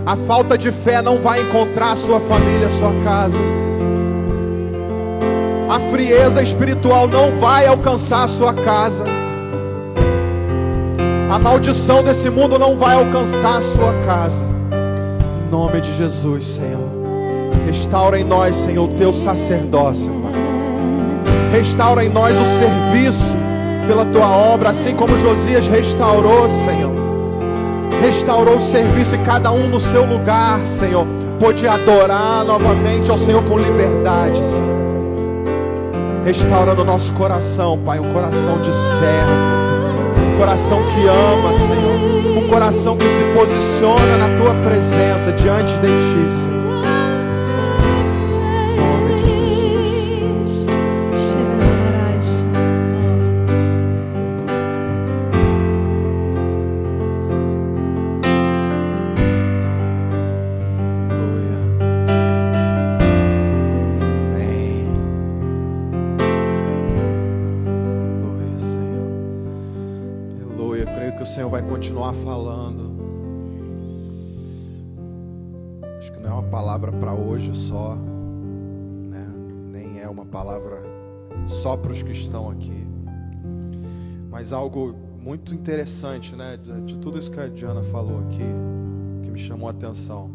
S3: A falta de fé não vai encontrar a sua família, a sua casa. A frieza espiritual não vai alcançar a sua casa. A maldição desse mundo não vai alcançar a sua casa. Em nome de Jesus, Senhor. Restaura em nós, Senhor, o teu sacerdócio, Pai. Restaura em nós o serviço pela tua obra, assim como Josias restaurou, Senhor. Restaurou o serviço e cada um no seu lugar, Senhor, pôde adorar novamente ao Senhor com liberdade, Senhor. Restaura no nosso coração, Pai, um coração de servo, um coração que ama, Senhor, um coração que se posiciona na tua presença diante de ti, Senhor. Em nome de Jesus. Aleluia. Amém. Aleluia, Senhor. Aleluia. Creio que o Senhor vai continuar falando. Acho que não é uma palavra para hoje só, né? Nem é uma palavra só para os que estão aqui, mas algo muito interessante, né? De tudo isso que a Diana falou aqui, que me chamou a atenção.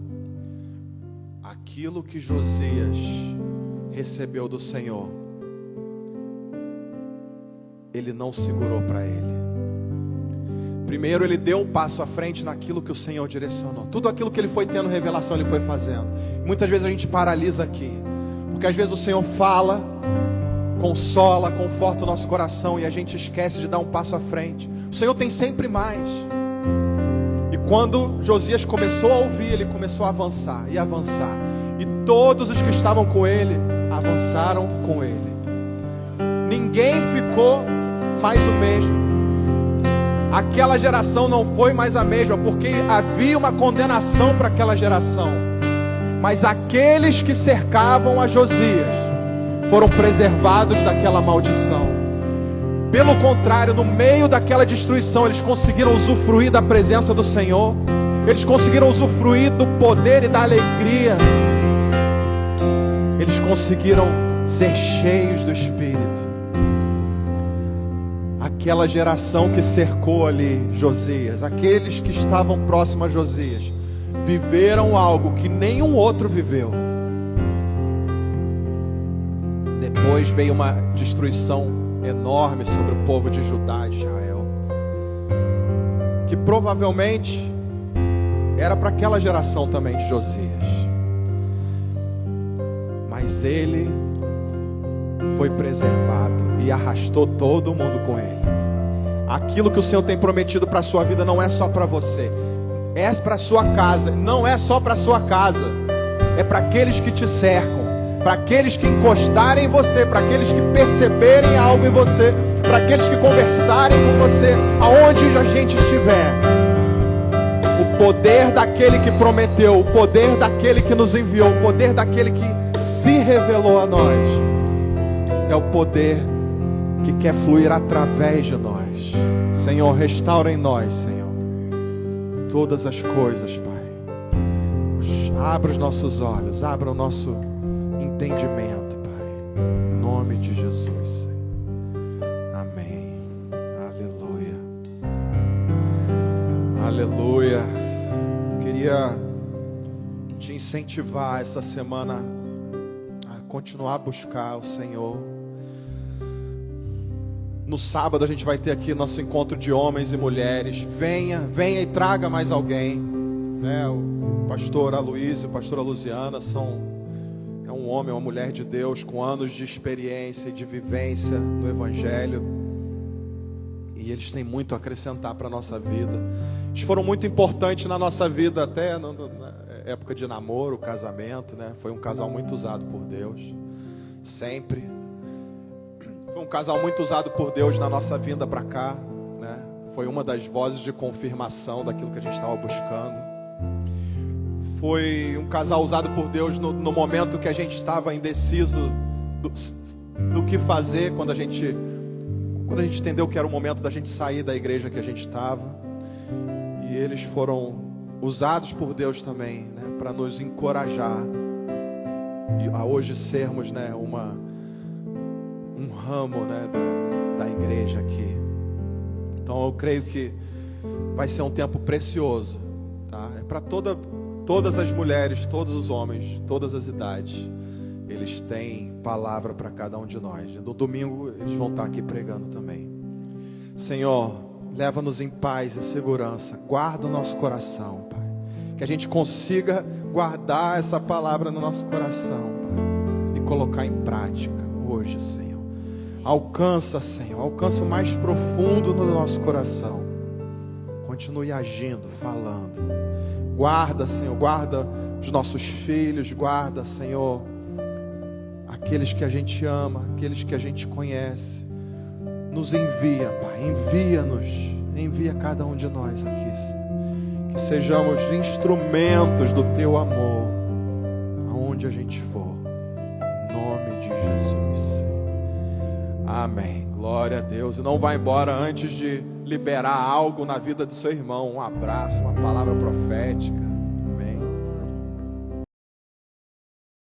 S3: Aquilo que Josias recebeu do Senhor, ele não segurou para ele. Primeiro ele deu um passo à frente naquilo que o Senhor direcionou. Tudo aquilo que ele foi tendo revelação, ele foi fazendo. Muitas vezes a gente paralisa aqui, porque às vezes o Senhor fala consola, conforta o nosso coração e a gente esquece de dar um passo à frente. O Senhor tem sempre mais. E quando Josias começou a ouvir, ele começou a avançar e avançar. E todos os que estavam com ele avançaram com ele. Ninguém ficou mais o mesmo. Aquela geração não foi mais a mesma, porque havia uma condenação para aquela geração. Mas aqueles que cercavam a Josias foram preservados daquela maldição. Pelo contrário, no meio daquela destruição, eles conseguiram usufruir da presença do Senhor. Eles conseguiram usufruir do poder e da alegria. Eles conseguiram ser cheios do Espírito. Aquela geração que cercou ali Josias, aqueles que estavam próximos a Josias, viveram algo que nenhum outro viveu. Depois veio uma destruição enorme sobre o povo de Judá e de Israel, que provavelmente era para aquela geração também de Josias. Mas ele foi preservado e arrastou todo mundo com ele. Aquilo que o Senhor tem prometido para a sua vida não é só para você, é para a sua casa. Não é só para a sua casa, é para aqueles que te cercam, para aqueles que encostarem em você, para aqueles que perceberem algo em você, para aqueles que conversarem com você, aonde a gente estiver. O poder daquele que prometeu, o poder daquele que nos enviou, o poder daquele que se revelou a nós, é o poder que quer fluir através de nós. Senhor, restaura em nós, Senhor, todas as coisas, Pai. Abra os nossos olhos, abra o nosso entendimento, Pai, em nome de Jesus, Senhor. Amém. Aleluia. Aleluia. Queria te incentivar essa semana a continuar a buscar o Senhor. No sábado a gente vai ter aqui nosso encontro de homens e mulheres. Venha e traga mais alguém, né? O pastor Aloysio, a pastora Luziana é um homem, uma mulher de Deus com anos de experiência e de vivência no Evangelho, e eles têm muito a acrescentar para a nossa vida. Eles foram muito importantes na nossa vida, até na época de namoro, casamento, né? Foi um casal muito usado por Deus, sempre. Foi um casal muito usado por Deus na nossa vinda para cá, né? Foi uma das vozes de confirmação daquilo que a gente estava buscando. Foi um casal usado por Deus no momento que a gente estava indeciso do que fazer, quando a gente entendeu que era o momento da gente sair da igreja que a gente estava. E eles foram usados por Deus também, né, para nos encorajar e a hoje sermos, né, um ramo, né, da igreja aqui. Então eu creio que vai ser um tempo precioso, tá? É para todas as mulheres, todos os homens, todas as idades. Eles têm palavra para cada um de nós. No domingo eles vão estar aqui pregando também. Senhor, leva-nos em paz e segurança. Guarda o nosso coração, Pai. Que a gente consiga guardar essa palavra no nosso coração, Pai, e colocar em prática hoje, Senhor. Alcança, Senhor, alcança o mais profundo no nosso coração. Continue agindo, falando. Guarda, Senhor, guarda os nossos filhos. Guarda, Senhor, aqueles que a gente ama, aqueles que a gente conhece. Nos envia, Pai, envia-nos, envia cada um de nós aqui, Senhor. Que sejamos instrumentos do Teu amor, aonde a gente for, em nome de Jesus, Senhor. Amém, glória a Deus. E não vá embora antes de liberar algo na vida do seu irmão, um abraço, uma palavra profética.